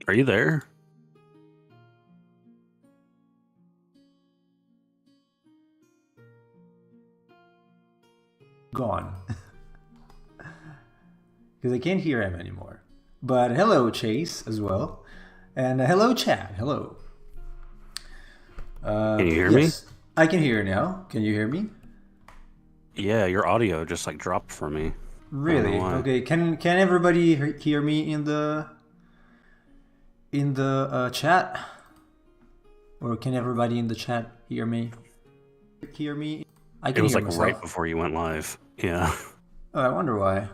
Are you there? Gone. Because I can't hear him anymore. But hello, Chase, as well. And hello, Chad. Hello. Can you hear me? Yes, I can hear now. Can you hear me? Yeah, your audio just like dropped for me. I don't know Really? why. Okay. Can everybody hear me in the chat? Or can everybody in the chat hear me? Hear me? I It can was hear like right myself. before you went live. Yeah. Oh, I wonder why.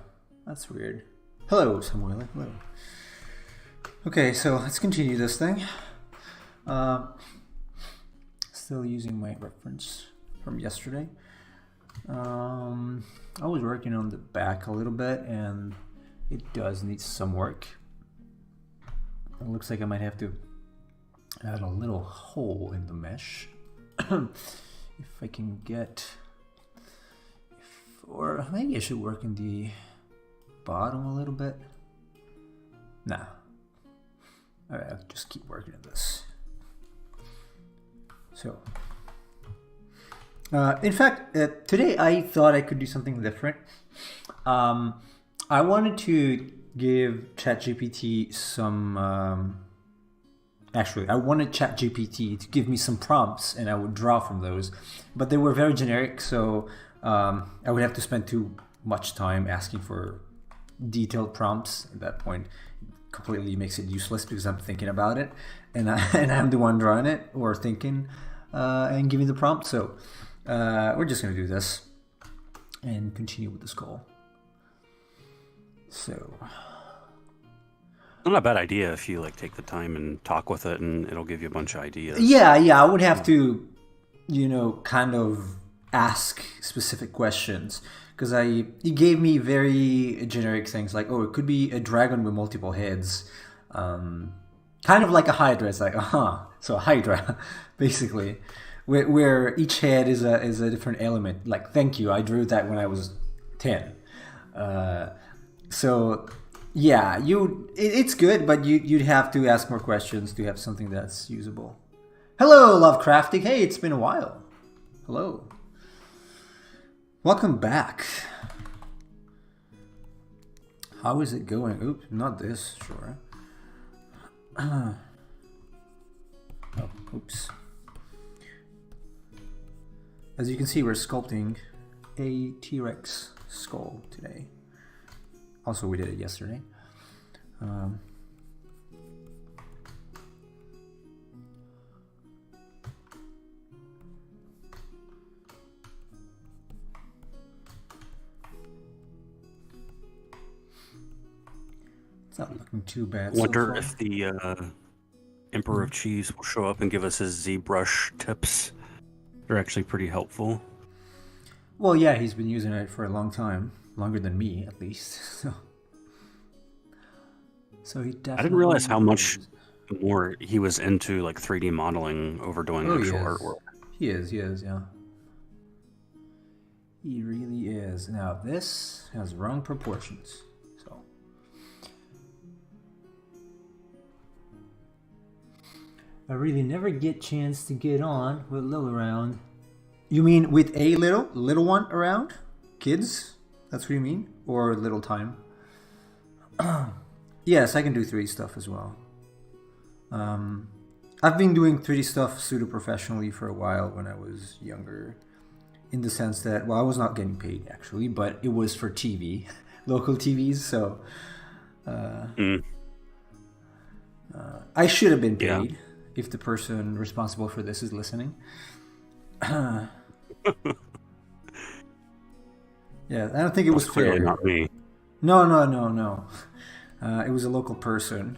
That's weird. Hello, Samuel. Hello. Okay, so let's continue this thing. Uh, Still using my reference from yesterday. I was working on the back a little bit, and it does need some work. It looks like I might have to add a little hole in the mesh. If I can get... Or maybe I should work in the bottom a little bit. Nah. Alright, I'll just keep working at this. So, in fact, today I thought I could do something different. I wanted to give ChatGPT some. Actually, I wanted ChatGPT to give me some prompts, and I would draw from those. But they were very generic, so I would have to spend too much time asking for detailed prompts. At that point, completely makes it useless because I'm thinking about it, and I'm the one drawing it or thinking and giving the prompt. So we're just gonna do this and continue with this call. So Not a bad idea if you like take the time and talk with it and it'll give you a bunch of ideas. yeah, I would have to, kind of ask specific questions because he gave me very generic things like, oh, it could be a dragon with multiple heads, kind of like a hydra. It's like, so a hydra, basically, where each head is a different element. Like, thank you, I drew that when I was 10. So yeah, it's good, but you'd have to ask more questions to have something that's usable. Hello, Lovecrafting. Hey, it's been a while. Hello. Welcome back. How is it going? Oops, not this, sure. Oh, oops. As you can see, we're sculpting a T-Rex skull today. Also, we did it yesterday. It's not looking too bad so Wonder far. if the Emperor of Cheese will show up and give us his ZBrush tips. They're actually pretty helpful. Well, yeah, he's been using it for a long time. Longer than me, at least. So he definitely I didn't realize how much knows. more he was into like 3D modeling over doing Oh, he actual is. artwork. He is, yeah. He really is. Now, this has wrong proportions. So, I really never get chance to get on with Lil around. You mean with a little one around? Kids? That's what you mean? Or little time? Yes, I can do 3D stuff as well. I've been doing 3D stuff pseudo professionally for a while when I was younger. In the sense that, well, I was not getting paid actually, but it was for TV, local TVs, so I should have been Yeah. paid if the person responsible for this is listening. Yeah, I don't think it was That's clearly fair. not me. No. It was a local person,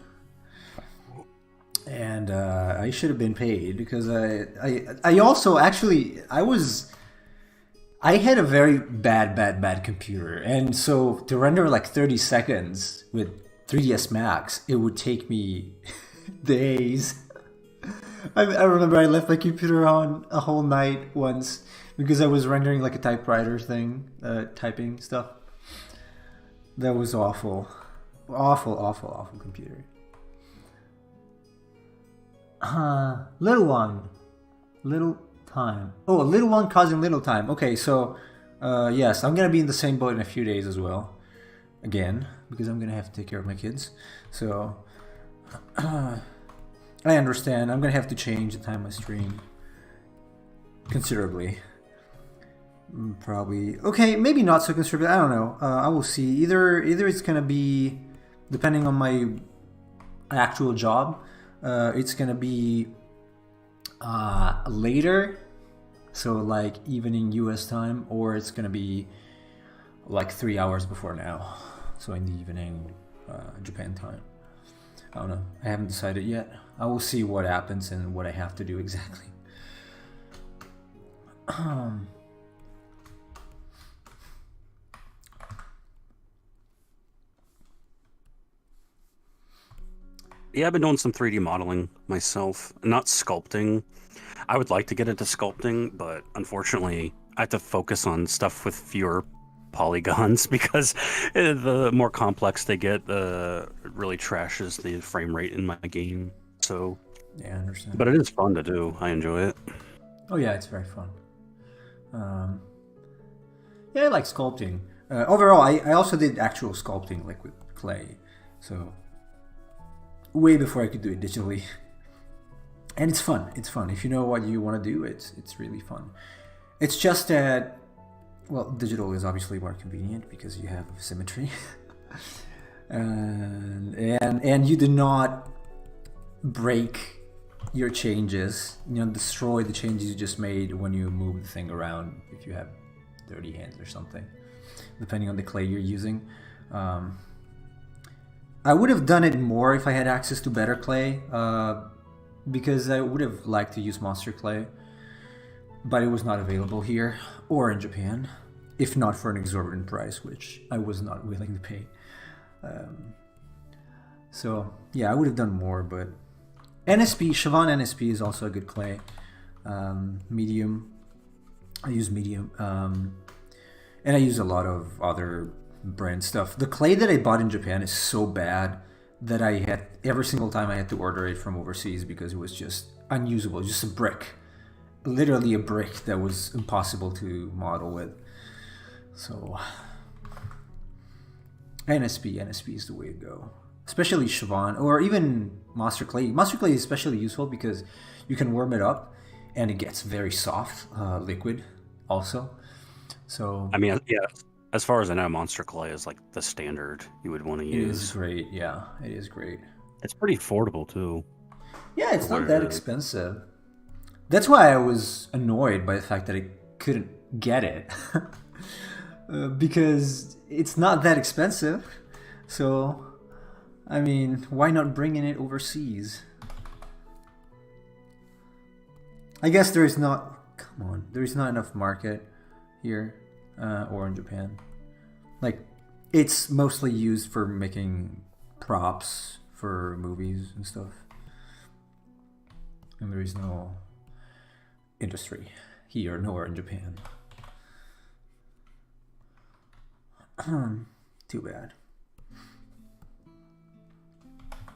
and I should have been paid because I also actually I had a very bad computer, and so to render like 30 seconds with 3ds Max, it would take me days. I remember I left my computer on a whole night once because I was rendering like a typewriter thing, typing stuff. That was awful. Awful computer. Little one. Little time. Oh, little one causing little time. Okay, so yes, I'm gonna be in the same boat in a few days as well. Again, because I'm gonna have to take care of my kids. So I understand. I'm gonna have to change the time I stream considerably. Probably okay. Maybe not so considerably. I don't know. I will see. Either it's gonna be depending on my actual job. It's gonna be later, so like evening US time, or it's gonna be like 3 hours before now, so in the evening Japan time. I don't know. I haven't decided yet. I will see what happens and what I have to do exactly. Yeah, I've been doing some 3D modeling myself, not sculpting. I would like to get into sculpting, but unfortunately, I have to focus on stuff with fewer polygons because the more complex they get, it really trashes the frame rate in my game. So, yeah, I understand. But it is fun to do. I enjoy it. Oh yeah, it's very fun. Yeah, I like sculpting. Overall, I also did actual sculpting, like with clay. So way before I could do it digitally. And it's fun. It's fun. If you know what you want to do, it's really fun. It's just that, well, digital is obviously more convenient because you have symmetry. and you do not break your changes, destroy the changes you just made when you move the thing around if you have dirty hands or something, depending on the clay you're using. I would have done it more if I had access to better clay, because I would have liked to use monster clay, but it was not available here or in Japan, if not for an exorbitant price, which I was not willing to pay. So yeah, I would have done more, but NSP, Siobhan NSP is also a good clay. Medium, I use medium, and I use a lot of other brand stuff. The clay that I bought in Japan is so bad that I had every single time I had to order it from overseas because it was just unusable, just a brick, literally a brick that was impossible to model with. So NSP is the way to go, especially Siobhan or even Master Clay. Master Clay is especially useful because you can warm it up and it gets very soft, liquid also. So I mean, yeah. As far as I know, Monster Clay is like the standard you would want to use. It is great, yeah. It is great. It's pretty affordable too. Yeah, it's not that expensive. That's why I was annoyed by the fact that I couldn't get it. Because it's not that expensive. So, I mean, why not bring in it overseas? I guess there is not enough market here. Or in Japan. Like, it's mostly used for making props for movies and stuff. And there is no industry here, nor in Japan. Too bad.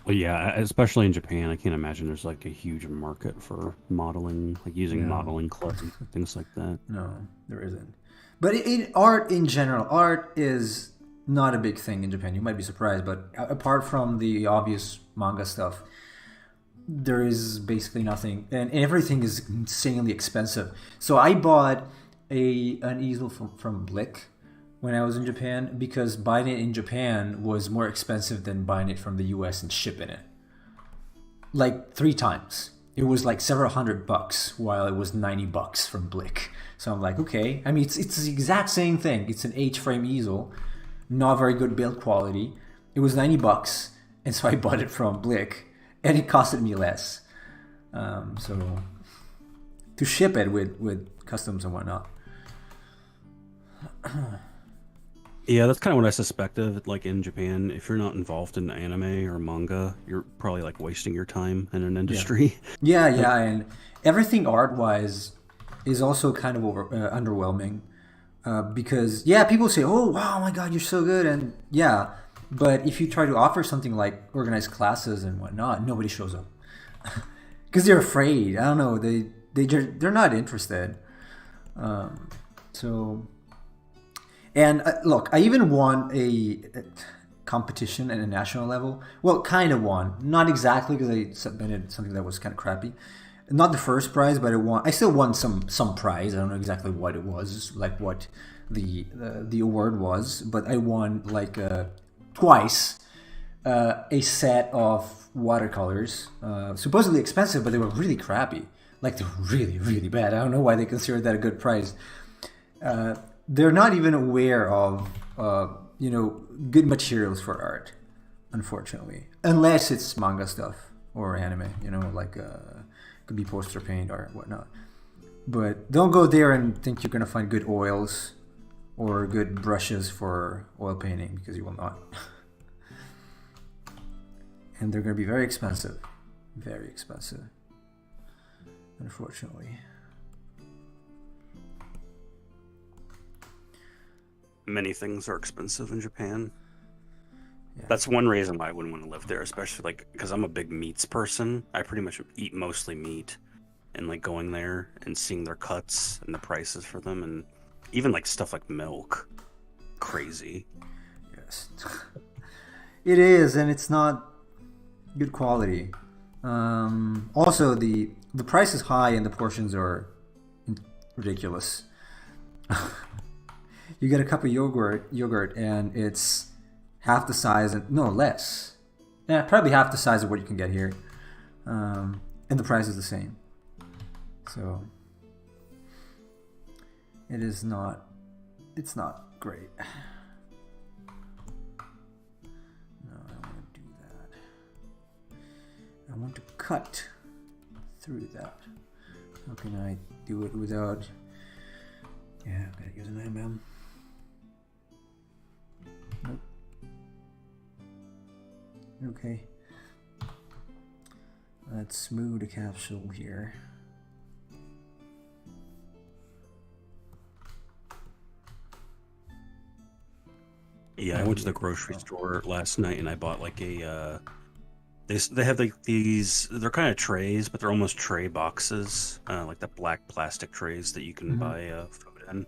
Well, yeah, especially in Japan, I can't imagine there's like a huge market for modeling, like using modeling clay, things like that. No, there isn't. But in art in general, art is not a big thing in Japan. You might be surprised, but apart from the obvious manga stuff, there is basically nothing, and everything is insanely expensive. So I bought an easel from Blick when I was in Japan because buying it in Japan was more expensive than buying it from the US and shipping it. Like 3 times. It was like several $100 while it was $90 from Blick. So I'm like, okay. I mean, it's the exact same thing. It's an H-frame easel, not very good build quality. It was $90, and so I bought it from Blick, and it costed me less. So to ship it with customs and whatnot. Yeah, that's kind of what I suspected. Like in Japan, if you're not involved in anime or manga, you're probably like wasting your time in an industry. Yeah, and everything art-wise is also kind of underwhelming because people say, "Oh, wow, my God, you're so good," and yeah, but if you try to offer something like organized classes and whatnot, nobody shows up because they're afraid. I don't know. They're not interested. So, and look, I even won a competition at a national level. Well, kind of won, not exactly because I submitted something that was kind of crappy. Not the first prize, but I still won some prize. I don't know exactly what it was, like what the award was, but I won like twice a set of watercolors, supposedly expensive, but they were really crappy. Like they're really, really bad. I don't know why they consider that a good prize. They're not even aware of good materials for art, unfortunately, unless it's manga stuff or anime. Like could be poster paint or whatnot. But don't go there and think you're gonna find good oils or good brushes for oil painting, because you will not. And they're gonna be very expensive, unfortunately. Many things are expensive in Japan. Yeah. That's one reason why I wouldn't want to live there, especially like because I'm a big meats person. I pretty much eat mostly meat, and like going there and seeing their cuts and the prices for them, and even like stuff like milk, crazy. Yes, it is, and it's not good quality. Also, the price is high and the portions are ridiculous. You get a cup of yogurt, and it's half the size, and no less. Yeah, probably half the size of what you can get here, and the price is the same. So it's not great. No, I don't want to do that. I want to cut through that. How can I do it without? Yeah, I'm gonna use an MM. Nope. Okay. Let's smooth the capsule here. Yeah, I went to the grocery store last night and I bought like a they have like these, they're kind of trays, but they're almost tray boxes, like the black plastic trays that you can buy food in.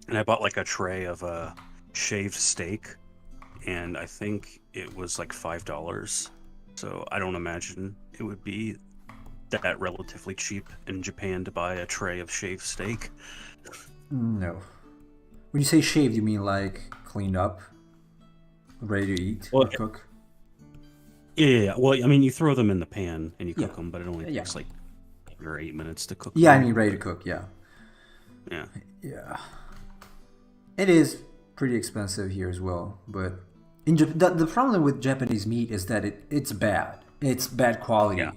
And I bought like a tray of shaved steak, and I think it was like $5. So I don't imagine it would be that relatively cheap in Japan to buy a tray of shaved steak. No. When you say shaved, you mean like cleaned up, ready to eat or cook? Yeah. Well, I mean, you throw them in the pan and you cook them, but it only takes like 7 or 8 minutes to cook. Yeah, them. I mean ready to cook. Yeah. Yeah. It is pretty expensive here as well, but the problem with Japanese meat is that it's bad. It's bad quality. Yeah.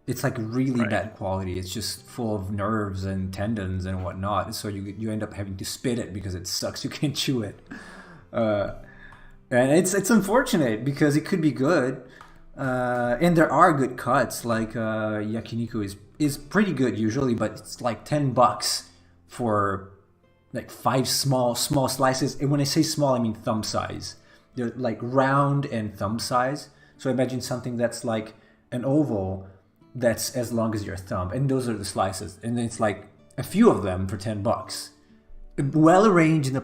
It's like really bad quality. It's just full of nerves and tendons and whatnot. So you end up having to spit it because it sucks. You can't chew it, and it's unfortunate because it could be good, and there are good cuts. Like yakiniku is pretty good usually, but it's like $10 for like 5 small slices. And when I say small, I mean thumb size. They're like round and thumb size. So imagine something that's like an oval that's as long as your thumb, and those are the slices, and then it's like a few of them for $10, well arranged in a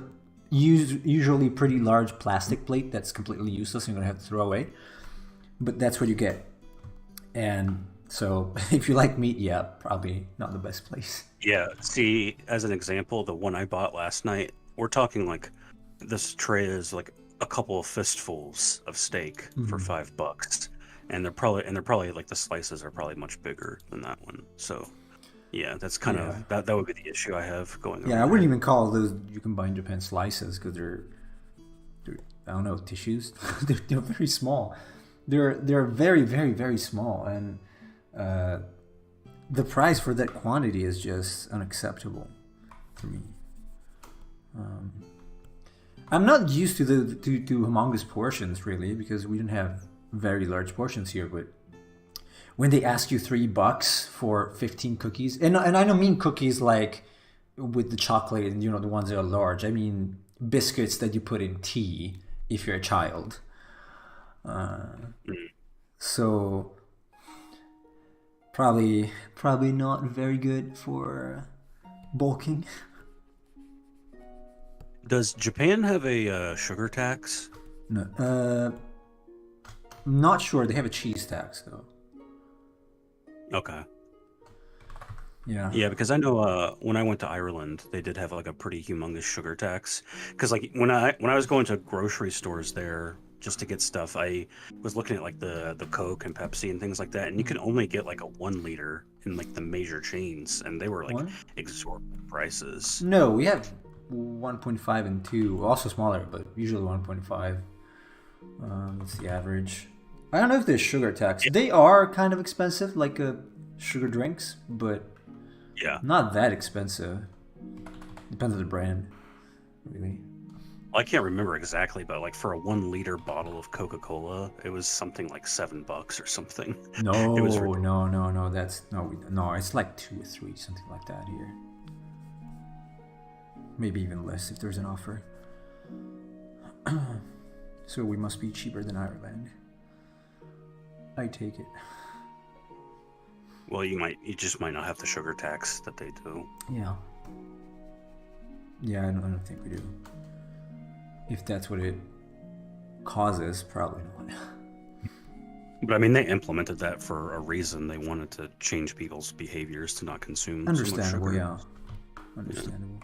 usually pretty large plastic plate that's completely useless and you're gonna have to throw away, but that's what you get. And so if you like meat, probably not the best place. Yeah, see, as an example, the one I bought last night, we're talking like this tray is like a couple of fistfuls of steak for $5. And they're probably like the slices are probably much bigger than that one. So yeah, that's kind of that would be the issue I have going on. Yeah, I wouldn't even call those you can buy in Japan slices, because they're I don't know, tissues. they're very small. They're very, very, very small, and the price for that quantity is just unacceptable for me. I'm not used to to humongous portions really, because we didn't have very large portions here, but when they ask you $3 for 15 cookies, and I don't mean cookies like with the chocolate and the ones that are large. I mean biscuits that you put in tea if you're a child. So Probably not very good for bulking. Does Japan have a sugar tax? No, not sure. They have a cheese tax though. Okay. Yeah. Yeah, because I know when I went to Ireland, they did have like a pretty humongous sugar tax. Because like when I was going to grocery stores there just to get stuff, I was looking at like the Coke and Pepsi and things like that, and you could only get like a 1 liter in like the major chains, and they were like One? exorbitant prices. No, we have 1.5 and 2, also smaller, but usually 1.5. That's the average. I don't know if there's sugar tax. Yeah. They are kind of expensive, like sugar drinks, but Yeah. not that expensive. Depends on the brand, really. Well, I can't remember exactly, but like for a 1 liter bottle of Coca-Cola, it was something like $7 or something. No, It was no. That's no. It's like 2 or 3, something like that here. Maybe even less if there's an offer. So we must be cheaper than Ireland. I take it. well, you just might not have the sugar tax that they do. Yeah. Yeah, I don't think we do. If that's what it causes, probably not. But I mean, they implemented that for a reason. They wanted to change people's behaviors to not consume so much Understandable, sugar. yeah. Understandable.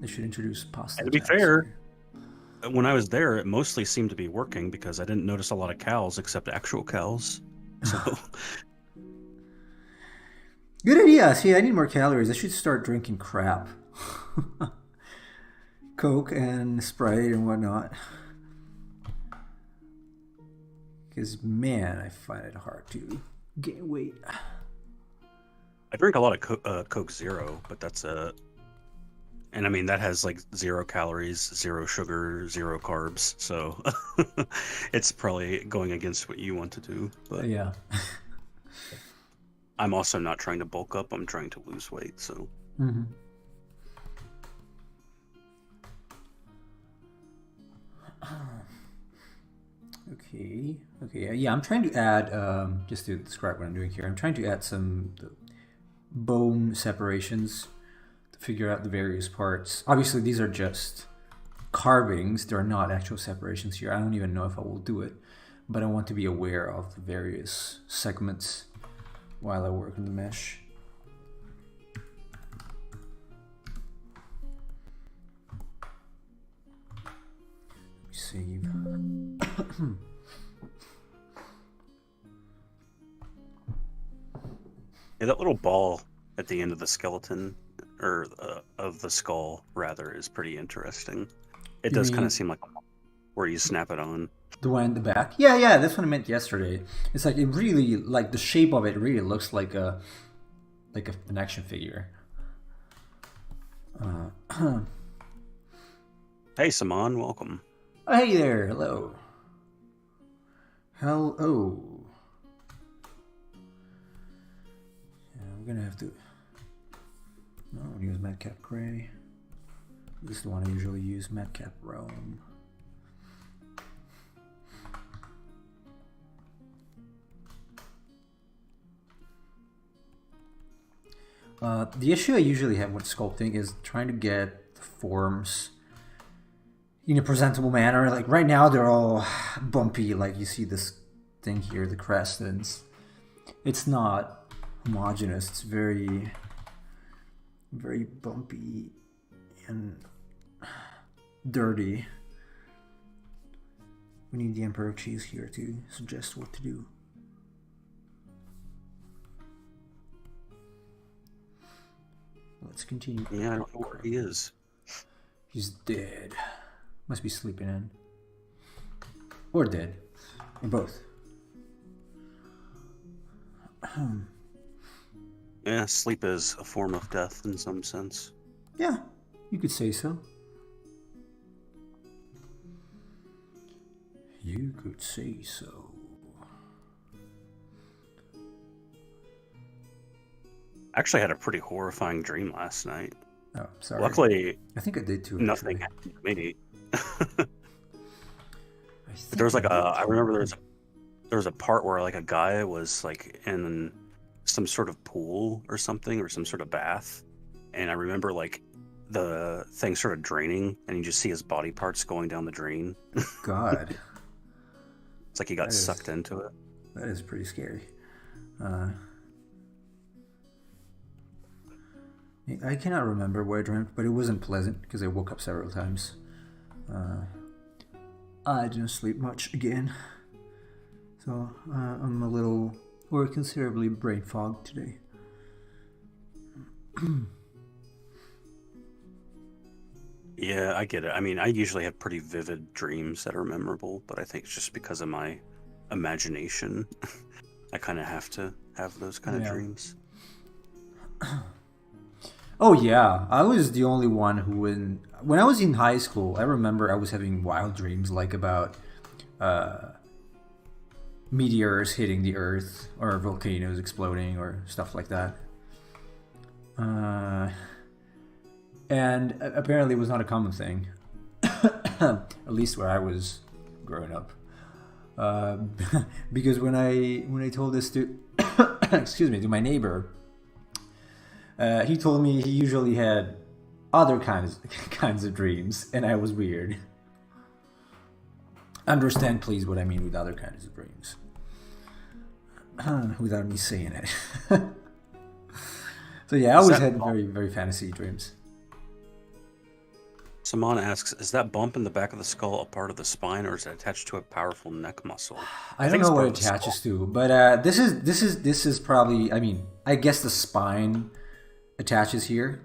They should introduce pasta. And to be tax fair, here. when I was there, it mostly seemed to be working because I didn't notice a lot of cows except actual cows. So Good idea. See, I need more calories. I should start drinking crap. Coke and Sprite and whatnot. Because, man, I find it hard to gain weight. I drink a lot of Coke Zero, but that's and I mean that has like 0 calories, 0 sugar, 0 carbs. So it's probably going against what you want to do. But Yeah. I'm also not trying to bulk up. I'm trying to lose weight. So Mm-hmm. Okay. Yeah, I'm trying to add, just to describe what I'm doing here, I'm trying to add some bone separations to figure out the various parts. Obviously, these are just carvings. They're not actual separations here. I don't even know if I will do it, but I want to be aware of the various segments while I work on the mesh. Save. yeah, that little ball at the end of the skeleton, or of the skull, rather, is pretty interesting. It You does kind mean of seem like where you snap it on. the one in the back? Yeah, that's what I meant yesterday. It's like it really, like the shape of it really looks like an action figure. Hey, Saman, welcome. Hey there, hello. Hello. Yeah, we're gonna have to. No, I'm gonna use Madcap Gray. This is the one I usually use, Madcap Realm. The issue I usually have with sculpting is trying to get the forms in a presentable manner. Like right now, they're all bumpy. Like you see this thing here, the crescents. It's not homogeneous. It's very, very bumpy and dirty. We need the Emperor of Cheese here to suggest what to do. Let's continue. Yeah, I don't know where he is. He's dead. Must be sleeping in. Or dead. Or both. Yeah, sleep is a form of death in some sense. Yeah, you could say so. You could say so. I actually had a pretty horrifying dream last night. Oh, sorry. Luckily, I think I did too. nothing Actually. happened to me. I But there was think like I a, I did. remember there was a part where like a guy was like in some sort of pool or something or some sort of bath, and I remember like the thing started draining, and you just see his body parts going down the drain. God, It's like he got that sucked is into it. that is pretty scary. Uh, I cannot remember what I dreamt, but it wasn't pleasant because I woke up several times. I didn't sleep much again, so I'm a little or considerably brain fogged today. Yeah, I get it. I mean, I usually have pretty vivid dreams that are memorable, but I think it's just because of my imagination. I kind of have to have those kind of Yeah. dreams. Oh yeah, I was the only one who when I was in high school, I remember I was having wild dreams like about meteors hitting the earth or volcanoes exploding or stuff like that. And apparently it was not a common thing, at least where I was growing up. Uh, because when I told this to excuse me to my neighbor, he told me he usually had other kinds of dreams, and I was weird. Understand, please, what I mean with other kinds of dreams, without me saying it. So yeah, I always had very very fantasy dreams. Saman asks, is that bump in the back of the skull a part of the spine, or is it attached to a powerful neck muscle? I don't think it's know what part it of the skull. attaches to, but this is probably. I mean, I guess the spine attaches here.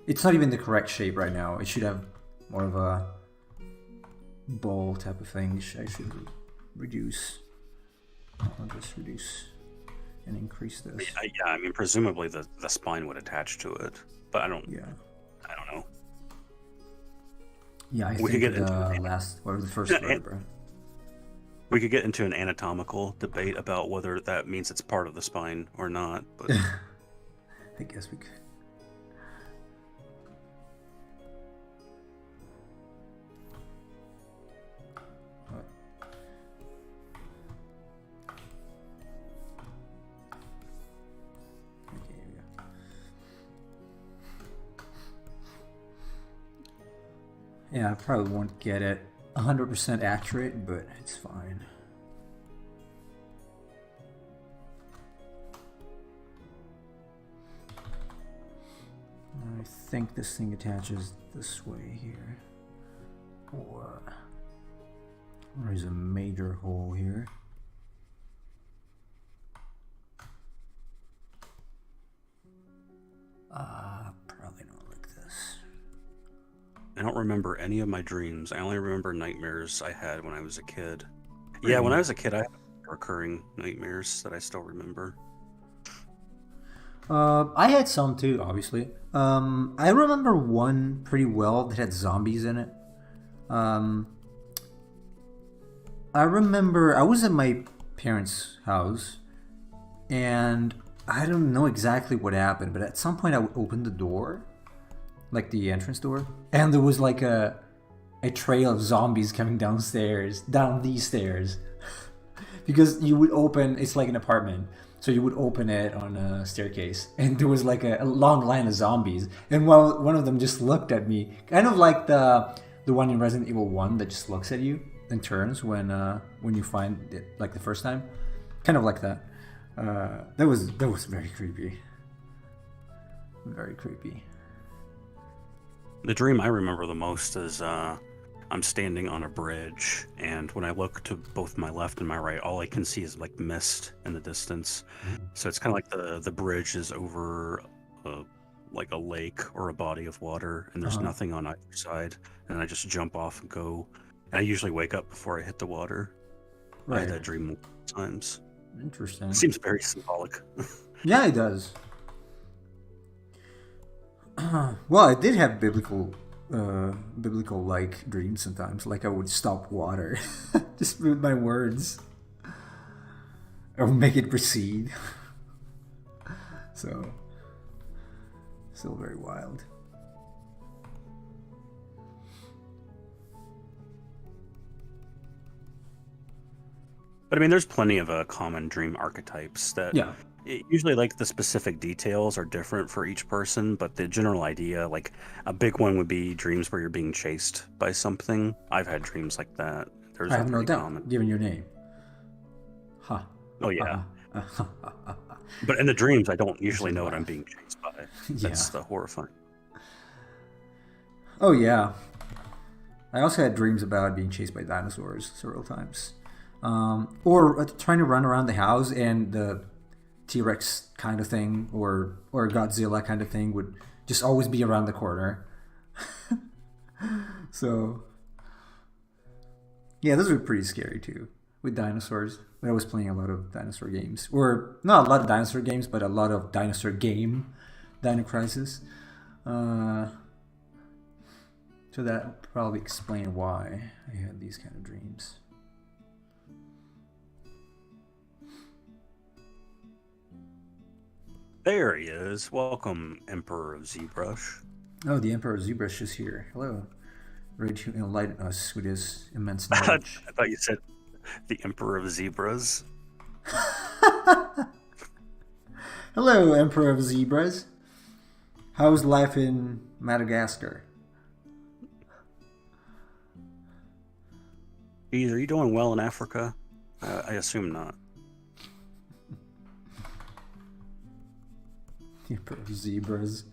It's not even the correct shape right now. It should have more of a bowl type of thing. I should reduce. I'll just reduce and increase this. Yeah, I mean, presumably the spine would attach to it, but I don't Yeah. know. Yeah, I We could think get into the last or the first vertebra. We could get into an anatomical debate about whether that means it's part of the spine or not, but I guess we could. Okay, here we go. Yeah, I probably won't get it 100% accurate, but it's fine. I think this thing attaches this way here. Or there's a major hole here. Probably not like this. I don't remember any of my dreams. I only remember nightmares I had when I was a kid. Yeah, when I was a kid, I had recurring nightmares that I still remember. I had some too, obviously. I remember one pretty well that had zombies in it. I remember I was at my parents' house, and I don't know exactly what happened, but at some point I opened the door, like the entrance door, and there was like a trail of zombies coming down these stairs. Because you would open, it's like an apartment, so you would open it on a staircase, and there was like a long line of zombies, and one of them just looked at me, kind of like the one in Resident Evil 1 that just looks at you and turns when you find it like the first time, kind of like that. That was very creepy. Very creepy. The dream I remember the most is I'm standing on a bridge, and when I look to both my left and my right, all I can see is like mist in the distance. So it's kind of like the bridge is over like a lake or a body of water, and there's nothing on either side. And I just jump off and go. And I usually wake up before I hit the water. I had that dream multiple times. Interesting. It seems very symbolic. Yeah, it does. Well, I did have biblical like dreams sometimes. Like I would stop water, just with my words, or make it proceed. So, still very wild. But I mean, there's plenty of common dream archetypes that Yeah, usually like the specific details are different for each person, but the general idea, like a big one would be dreams where you're being chased by something. I've had dreams like that. Those I are have no pretty doubt, common. given your name. Ha. Oh Ha yeah. ha. But in the dreams, I don't I usually should know what I'm laugh. being chased by. Yeah. That's the horrifying. Oh yeah. I also had dreams about being chased by dinosaurs several times. Or trying to run around the house and the T-Rex kind of thing or Godzilla kind of thing would just always be around the corner. So yeah, those were pretty scary too with dinosaurs. I was playing a lot of dinosaur games, or not a lot of dinosaur games, but a lot of dinosaur game, Dino Crisis. So that would probably explain why I had these kind of dreams. There he is. Welcome, Emperor of ZBrush. Oh, the Emperor ZBrush is here. Hello. Ready to enlighten us with his immense I knowledge. thought you said the Emperor of Zebras. Hello, Emperor of Zebras. How's life in Madagascar? Geez, are you doing well in Africa? I assume not. The Emperor of Zebras.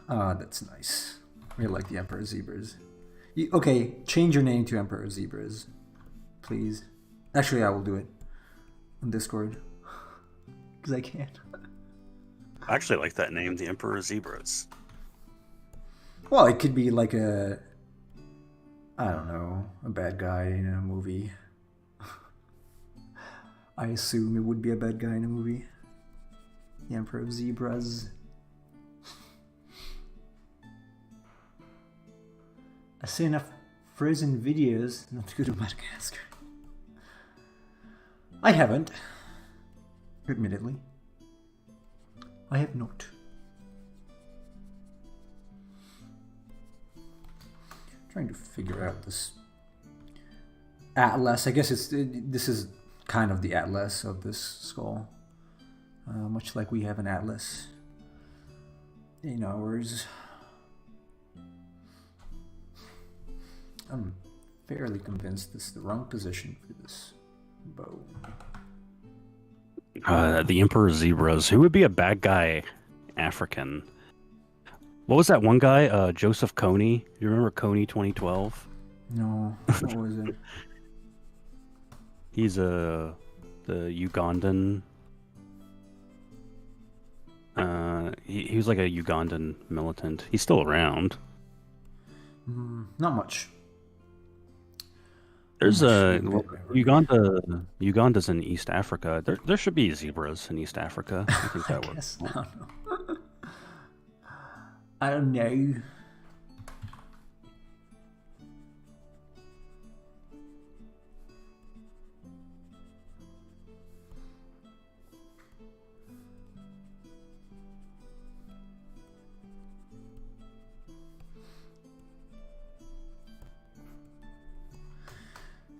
That's nice. I really like the Emperor of Zebras. Okay, change your name to Emperor of Zebras, please. Actually, I will do it on Discord because I can. I actually like that name, the Emperor of Zebras. Well, it could be like I don't know, a bad guy in a movie. I assume it would be a bad guy in a movie. The Emperor of Zebras. I see enough frozen videos not to go to Madagascar. I haven't. Admittedly. I have not. Trying to figure out this atlas. I guess this is kind of the atlas of this skull. Much like we have an atlas in ours. I'm fairly convinced this is the wrong position for this bow. The Emperor of Zebras. Who would be a bad guy African? What was that one guy? Joseph Kony. You remember Kony 2012? No, what was it? He's the Ugandan. He was like a Ugandan militant. He's still around. Not much. There's Not a much. Uganda's in East Africa. There should be zebras in East Africa. I think that works. I don't know. I don't know.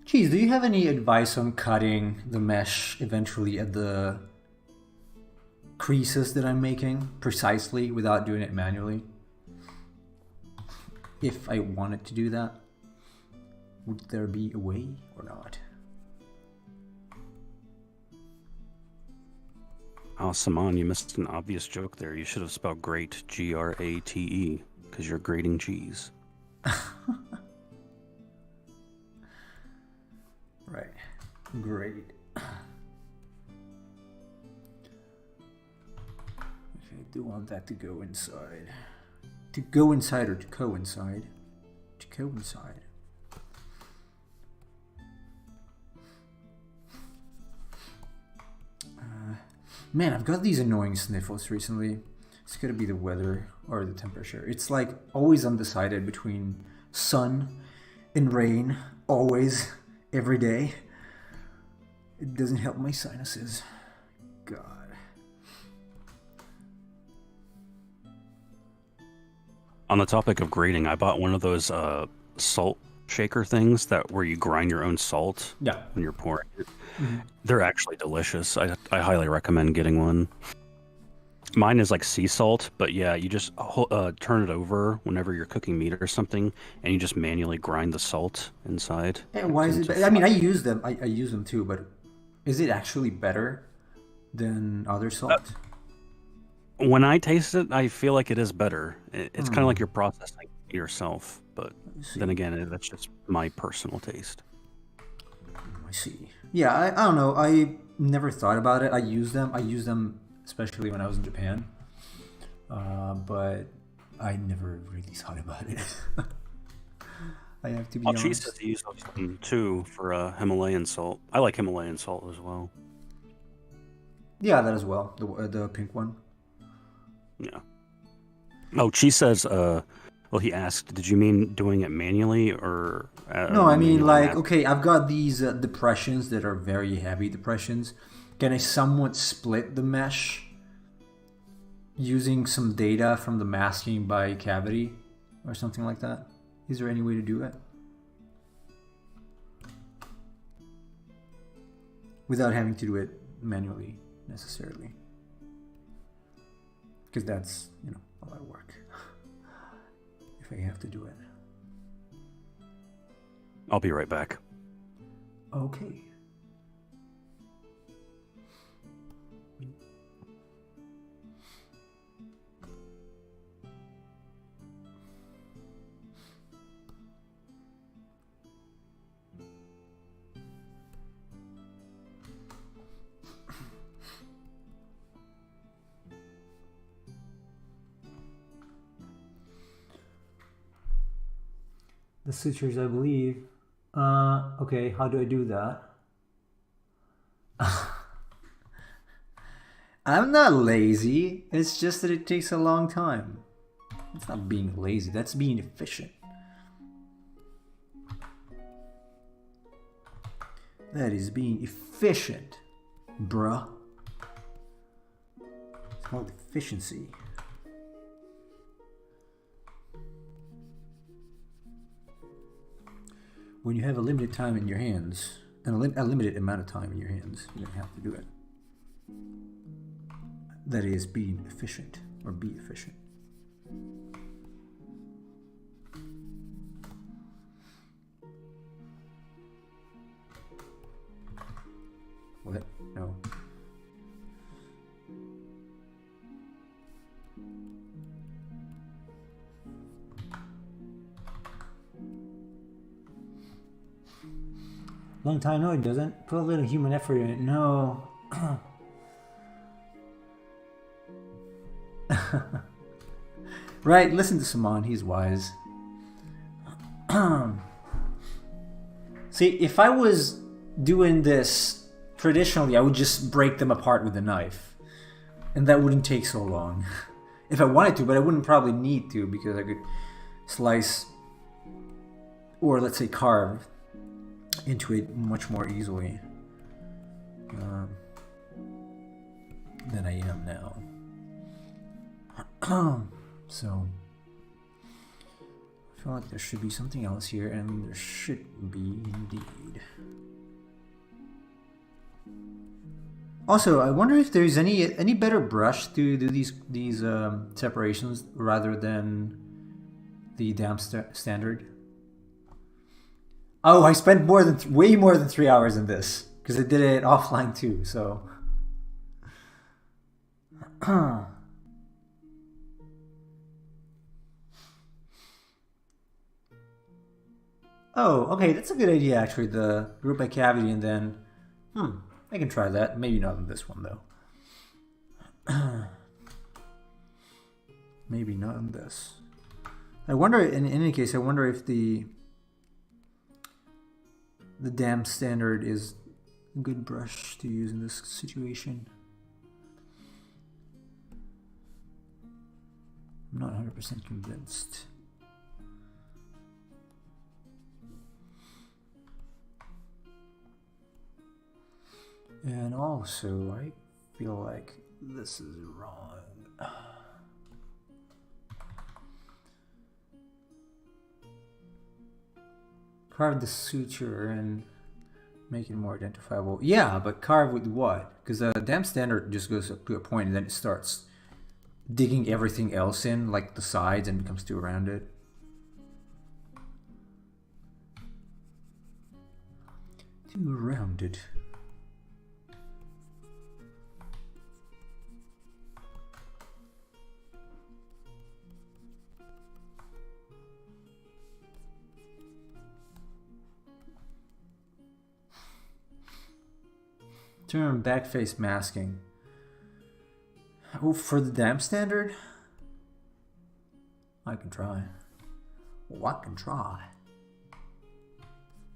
Geez, do you have any advice on cutting the mesh eventually at the creases that I'm making precisely without doing it manually? If I wanted to do that, would there be a way or not? Oh, Saman, you missed an obvious joke there. You should have spelled great, Grate, because you're grating cheese. Right. Great. Okay, I do want that to go inside. To go inside or to coincide? To coincide. Man, I've got these annoying sniffles recently. It's gotta be the weather or the temperature. It's like always undecided between sun and rain. Always. Every day. It doesn't help my sinuses. God. On the topic of grating, I bought one of those salt shaker things that where you grind your own salt Yeah. when you're pouring it. Mhm. They're actually delicious. I highly recommend getting one. Mine is like sea salt, but yeah, you just turn it over whenever you're cooking meat or something, and you just manually grind the salt inside And why is it? into I mean, I flour. use them. I use them too, but is it actually better than other salt? When I taste it, I feel like it is better. It's kind of like Hmm. you're processing it yourself, but I then see. again, that's just my personal taste. I see. Yeah, I don't know. I never thought about it. I use them. I use them especially when I was in Japan. But I never really thought about it. I have to Oh, be cheese says honest. to use those too for Himalayan salt. I like Himalayan salt as well. Yeah, that as well. The pink one. Yeah. Oh, Chi says, well, he asked, did you mean doing it manually No, or I mean manually like mass? okay, I've got these depressions that are very heavy depressions. Can I somewhat split the mesh using some data from the masking by cavity or something like that? Is there any way to do it without having to do it manually necessarily? Because that's, you know, a lot of work if I have to do it. I'll be right back. Okay. The sutures, I believe. Okay, how do I do that? I'm not lazy. It's just that it takes a long time. It's not being lazy, that's being efficient. That is being efficient, bruh. It's called efficiency. When you have a limited time in your hands, and a limited amount of time in your hands, you don't have to do it. That is being efficient, or be efficient. What? No. Long time? No, it doesn't. Put a little human effort in it. No. Right, listen to Saman. He's wise. See, if I was doing this traditionally, I would just break them apart with a knife. And that wouldn't take so long. If I wanted to, but I wouldn't probably need to because I could slice or let's say carve into it much more easily than I am now. So I feel like there should be something else here, and there should be indeed. Also, I wonder if there's any better brush to do these separations rather than the damn standard. Oh, I spent way more than 3 hours in this because I did it offline too. So, oh, okay, that's a good idea actually. The group by cavity and then, I can try that. Maybe not in this one though. Maybe not in this. I wonder. In any case, I wonder if the dam standard is a good brush to use in this situation. I'm not 100% convinced. And also, I feel like this is wrong. Carve the suture and make it more identifiable. Yeah, but carve with what? Because the damn standard just goes up to a point and then it starts digging everything else in, like the sides, and becomes too rounded. Too rounded. Turn back face masking. Oh, for the damn standard? I can try. Oh, I can try.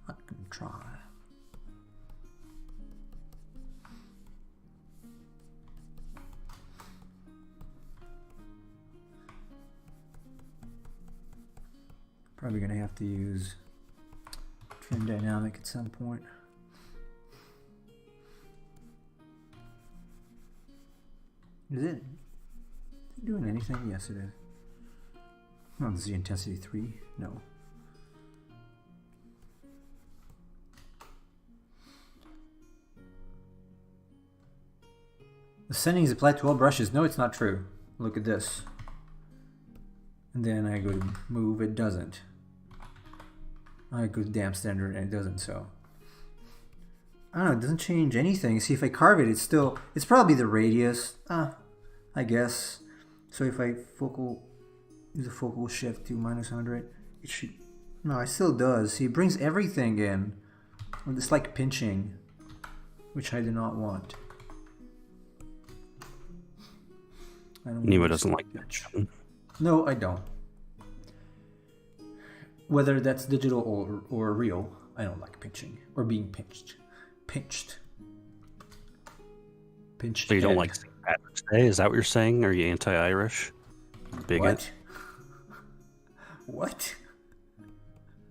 I can try. Probably gonna have to use trim dynamic at some point. Is it doing anything? Yes, it is. Oh, Z intensity 3? No. The settings apply to all brushes. No, it's not true. Look at this. And then I go to move, it doesn't. I go to damn standard and it doesn't, so. I don't know, it doesn't change anything. See, if I carve it, it's probably the radius. I guess. So if I use a focal shift to -100, it should, no, it still does. See, it brings everything in. It's like pinching, which I do not want. Nemo doesn't like pinching. No, I don't. Whether that's digital or real, I don't like pinching or being pinched. Pinched. So you don't like St. Patrick's Day? Is that what you're saying? Are you anti-Irish? Bigot? What?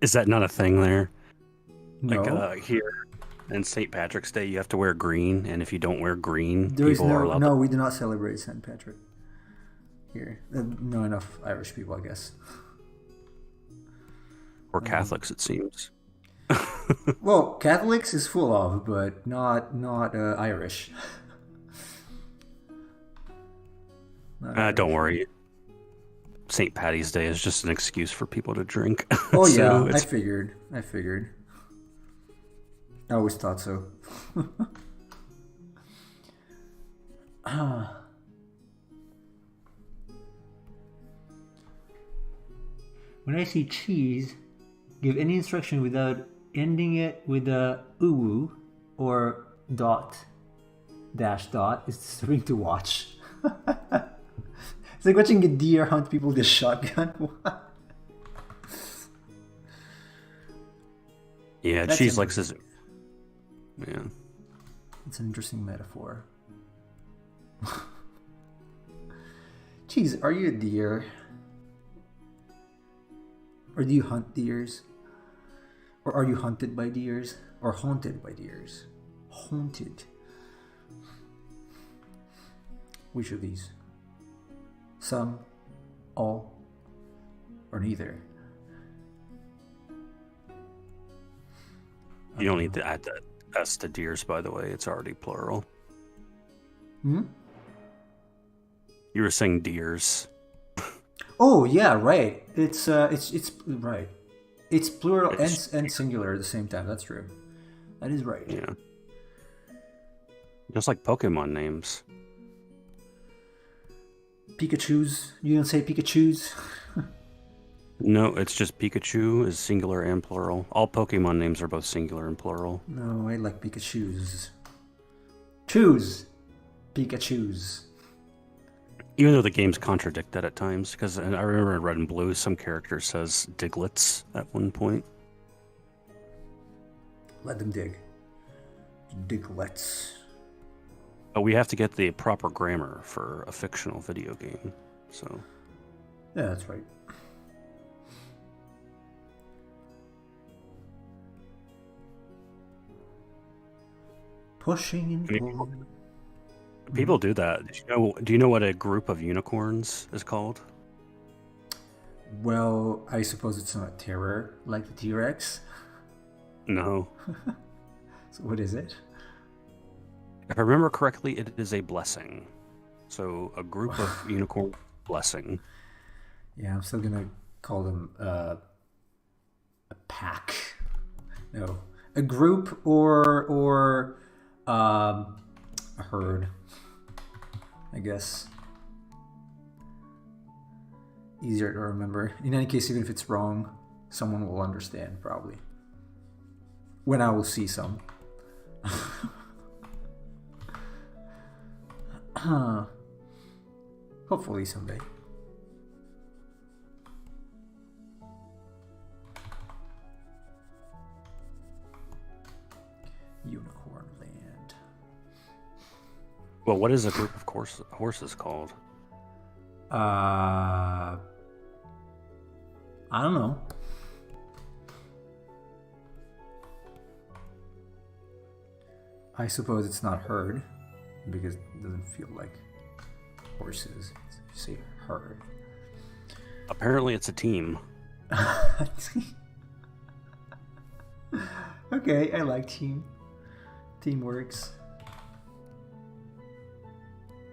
Is that not a thing there? No. Like here in St. Patrick's Day, you have to wear green, and if you don't wear green, people are allowed No, we do not celebrate St. Patrick here. No enough Irish people, I guess. Or Catholics, it seems. Well, Catholics is full of, but not Irish. Don't worry. St. Patty's Day is just an excuse for people to drink. Oh So yeah, I figured. I always thought so. When I see cheese, give any instruction without ending it with a uwu or dot dash dot is disturbing to watch. It's like watching a deer hunt people with a shotgun. Yeah, That's cheese likes his. Yeah. It's an interesting metaphor. Cheese, are you a deer? Or do you hunt deers? Or are you hunted by deers? Or haunted by deers? Haunted. Which of these? Some, all, or neither? You don't need to add that S to deers, by the way. It's already plural. Hmm? You were saying deers. Oh yeah, right. It's right. It's plural and singular at the same time. That's true. That is right. Yeah. Just like Pokemon names. Pikachu's. You don't say Pikachu's. No, it's just Pikachu is singular and plural. All Pokemon names are both singular and plural. No, I like Pikachu's. Choose Pikachu's. Even though the games contradict that at times, because I remember in Red and Blue, some character says Diglets at one point. Let them dig. Diglets. But we have to get the proper grammar for a fictional video game, so... Yeah, that's right. Pushing and pulling. People do that. Do you know what a group of unicorns is called? Well, I suppose it's not terror like the T-Rex. No. So what is it? If I remember correctly, it is a blessing. So a group of unicorn blessing. Yeah, I'm still gonna call them a pack. No, a group or a herd. I guess easier to remember. In any case, even if it's wrong, someone will understand probably when I will see some. Hopefully someday. Unicorn Land. Well, what is a group of horses called? I don't know. I suppose it's not herd because it doesn't feel like horses. You say herd. Apparently, it's a team. Okay, I like team. Team works.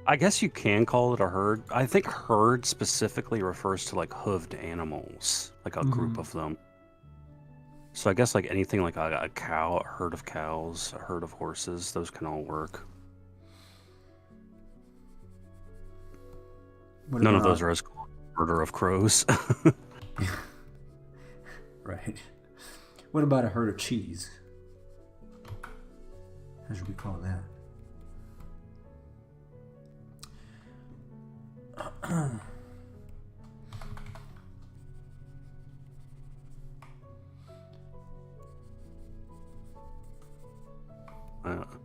I guess you can call it a herd. I think herd specifically refers to like hooved animals, like a group of them. So I guess like anything like a cow, a herd of cows, a herd of horses, those can all work. None of those are as cool as murder of crows. Right. What about a herd of cheese? How should we call that?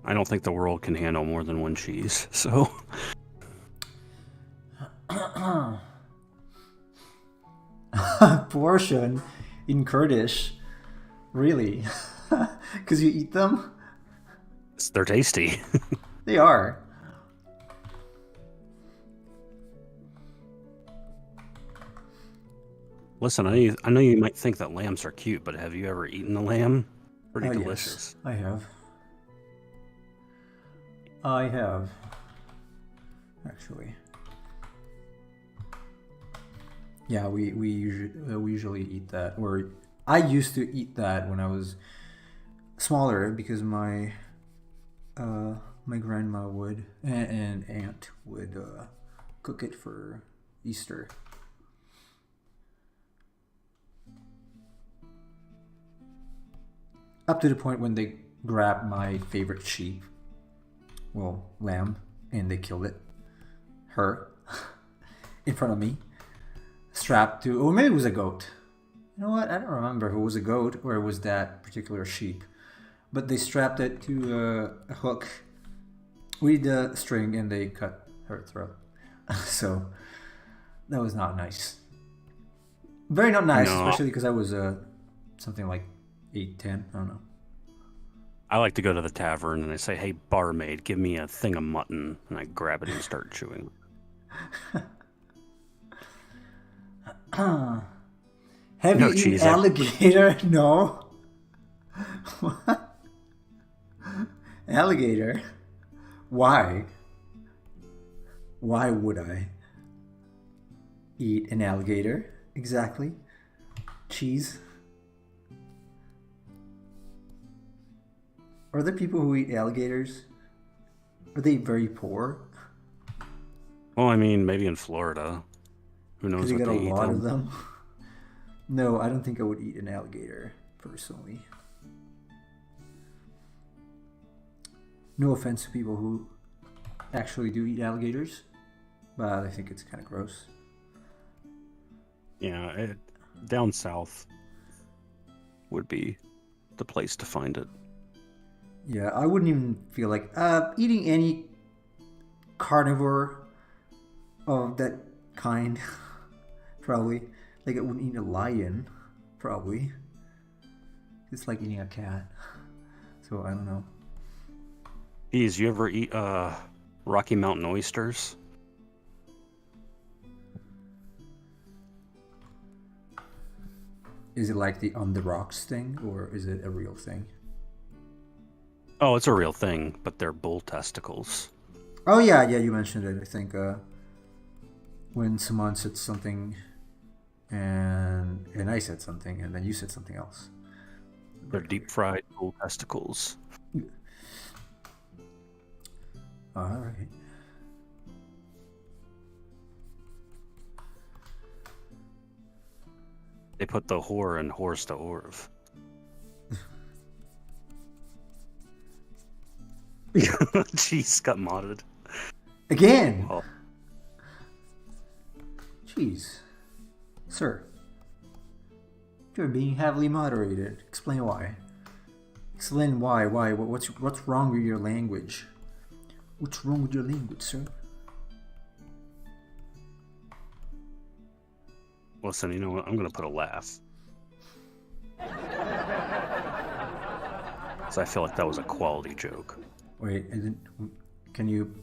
I don't think the world can handle more than one cheese, so... Portion in Kurdish? Really? Because you eat them? They're tasty. They are. Listen, I know you might think that lambs are cute, but have you ever eaten a lamb? Pretty delicious. Yes, I have. I have. Actually. Yeah, we usually eat that. Or I used to eat that when I was smaller because my my grandma would and aunt would cook it for Easter. Up to the point when they grabbed my favorite sheep, well, lamb, and they killed it, her, in front of me, strapped to, or maybe it was a goat. You know what? I don't remember if it was a goat or it was that particular sheep, but they strapped it to a hook with the string and they cut her throat. So that was not nice. Very not nice, No. especially because I was something like 8, 10, I don't know. I like to go to the tavern and I say, "Hey, barmaid, give me a thing of mutton," and I grab it and start chewing. Have No you eaten cheese, alligator? No. What? Alligator? Why? Why would I eat an alligator? Exactly. Cheese. Are there people who eat alligators? Are they very poor? Well, I mean, maybe in Florida. Who knows Because you what got they a eat lot them. of them. No, I don't think I would eat an alligator, personally. No offense to people who actually do eat alligators, but I think it's kind of gross. Yeah, down south would be the place to find it. Yeah, I wouldn't even feel like eating any carnivore of that kind. Probably. Like I wouldn't eat a lion. Probably. It's like eating a cat. So I don't know. Bees, you ever eat Rocky Mountain oysters? Is it like the on the rocks thing, or is it a real thing? Oh, it's a real thing, but they're bull testicles. Oh yeah, yeah, you mentioned it. I think when someone said something, and I said something, and then you said something else. They're deep fried bull testicles. All right. They put the whore in horse to Orv. Jeez, got modded. Again? Oh. Jeez. Sir. You're being heavily moderated. Explain why. Explain why. Why? What's wrong with your language? What's wrong with your language, sir? Listen, you know what? I'm gonna put a laugh. So I feel like that was a quality joke. Wait, can you...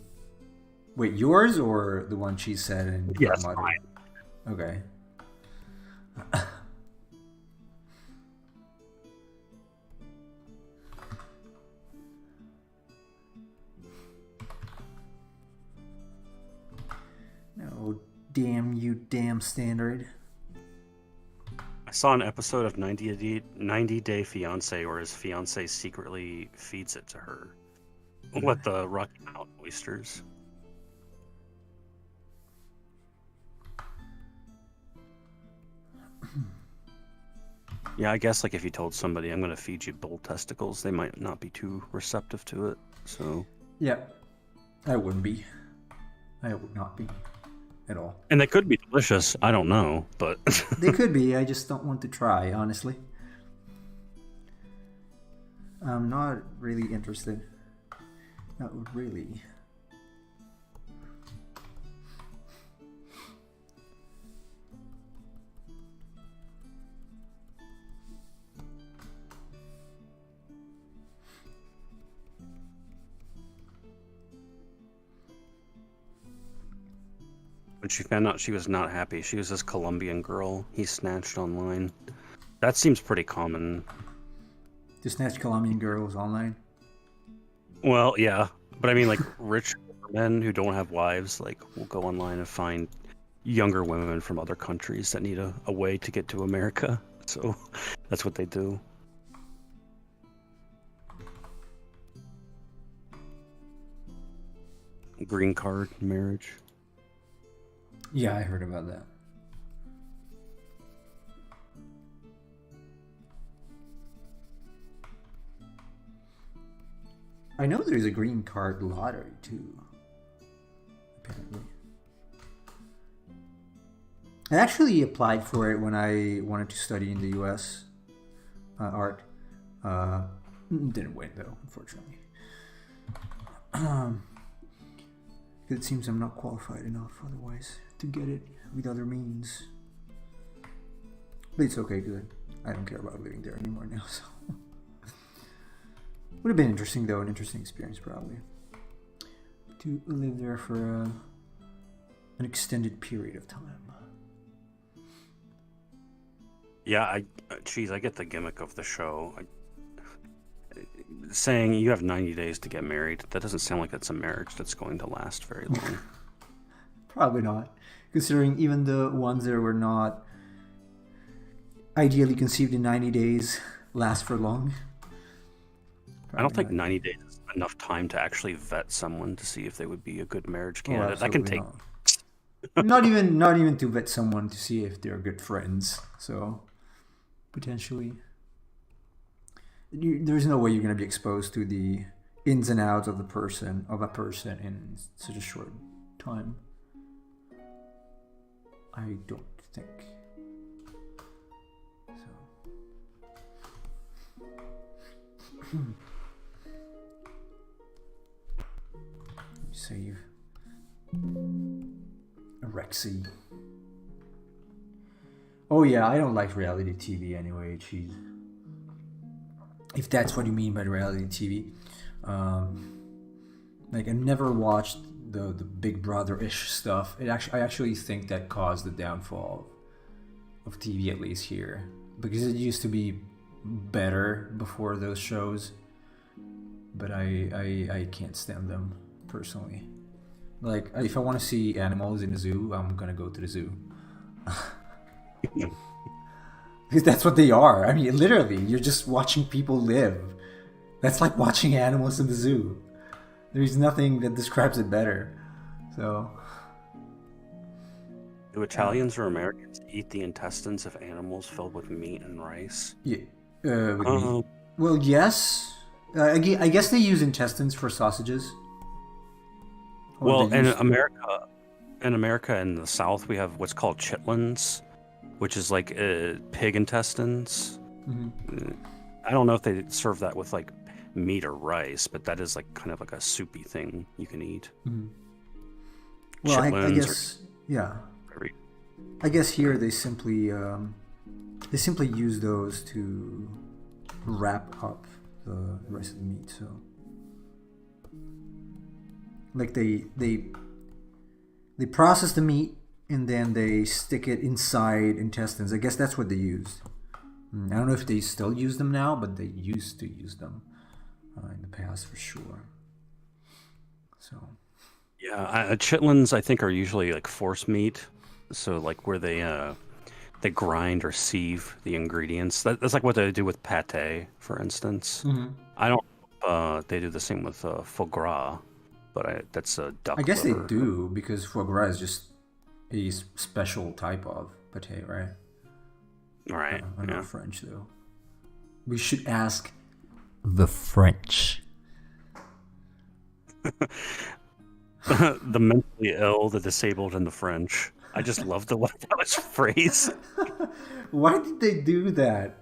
Wait, yours or the one she said? And yes, mine. Okay. No, damn you, damn standard. I saw an episode of 90 Day Fiancé where his fiancé secretly feeds it to her. What, the Rocky Mountain oysters? Yeah, I guess like if you told somebody I'm going to feed you bull testicles, they might not be too receptive to it. So yeah, I wouldn't be. I would not be at all. And they could be delicious. I don't know, but they could be. I just don't want to try, honestly. I'm not really interested. Not really. When she found out she was not happy, she was this Colombian girl he snatched online. That seems pretty common. To snatch Colombian girls online? Well, yeah. But I mean, like, rich men who don't have wives, like, will go online and find younger women from other countries that need a way to get to America. So that's what they do. Green card marriage. Yeah, I heard about that. I know there's a green card lottery too. Apparently. I actually applied for it when I wanted to study in the US art. Didn't win though, unfortunately. It seems I'm not qualified enough otherwise to get it with other means. But it's okay, good. I don't care about living there anymore now, so. Would have been interesting though, an interesting experience probably. To live there for an extended period of time. Yeah, I get the gimmick of the show. Saying you have 90 days to get married, that doesn't sound like it's a marriage that's going to last very long. Probably not. Considering even the ones that were not ideally conceived in 90 days last for long. I don't think 90 days is enough time to actually vet someone to see if they would be a good marriage candidate. That can take... not even to vet someone to see if they're good friends. So, potentially... There's no way you're going to be exposed to the ins and outs of a person in such a short time. I don't think so. Save Rexy. Oh yeah, I don't like reality TV anyway. Jeez. If that's what you mean by reality TV. Like I never watched the Big Brother-ish stuff. I actually think that caused the downfall of TV, at least here. because it used to be better before those shows, but I can't stand them personally. Like, if I want to see animals in a zoo, I'm gonna go to the zoo. Because that's what they are. I mean, literally, you're just watching people live. That's like watching animals in the zoo. There's nothing that describes it better. So, Do Italians or Americans eat the intestines of animals filled with meat and rice? yeah, with me. Um, Well, yes. I guess they use intestines for sausages. Or well, they used to. in America in the South, we have what's called chitlins, which is like pig intestines. Mhm. I don't know if they serve that with like meat or rice, but that is like kind of like a soupy thing you can eat. Well, I Chitlins guess, yeah. or I guess here they simply use those to wrap up the rest of the meat. So, like they process the meat and then they stick it inside intestines. I guess that's what they used. I don't know if they still use them now, but they used to use them in the past for sure. So, yeah, chitlins I think are usually like force meat, so like where they grind or sieve the ingredients. That's like what they do with pate, for instance. I don't. They do the same with foie gras, but that's a I duck guess they liver. do because foie gras is just a special type of pate, right? All right. I'm not Yeah. French though. We should ask the French. The mentally ill, the disabled, and the French. I just love the way that was phrased. Why did they do that?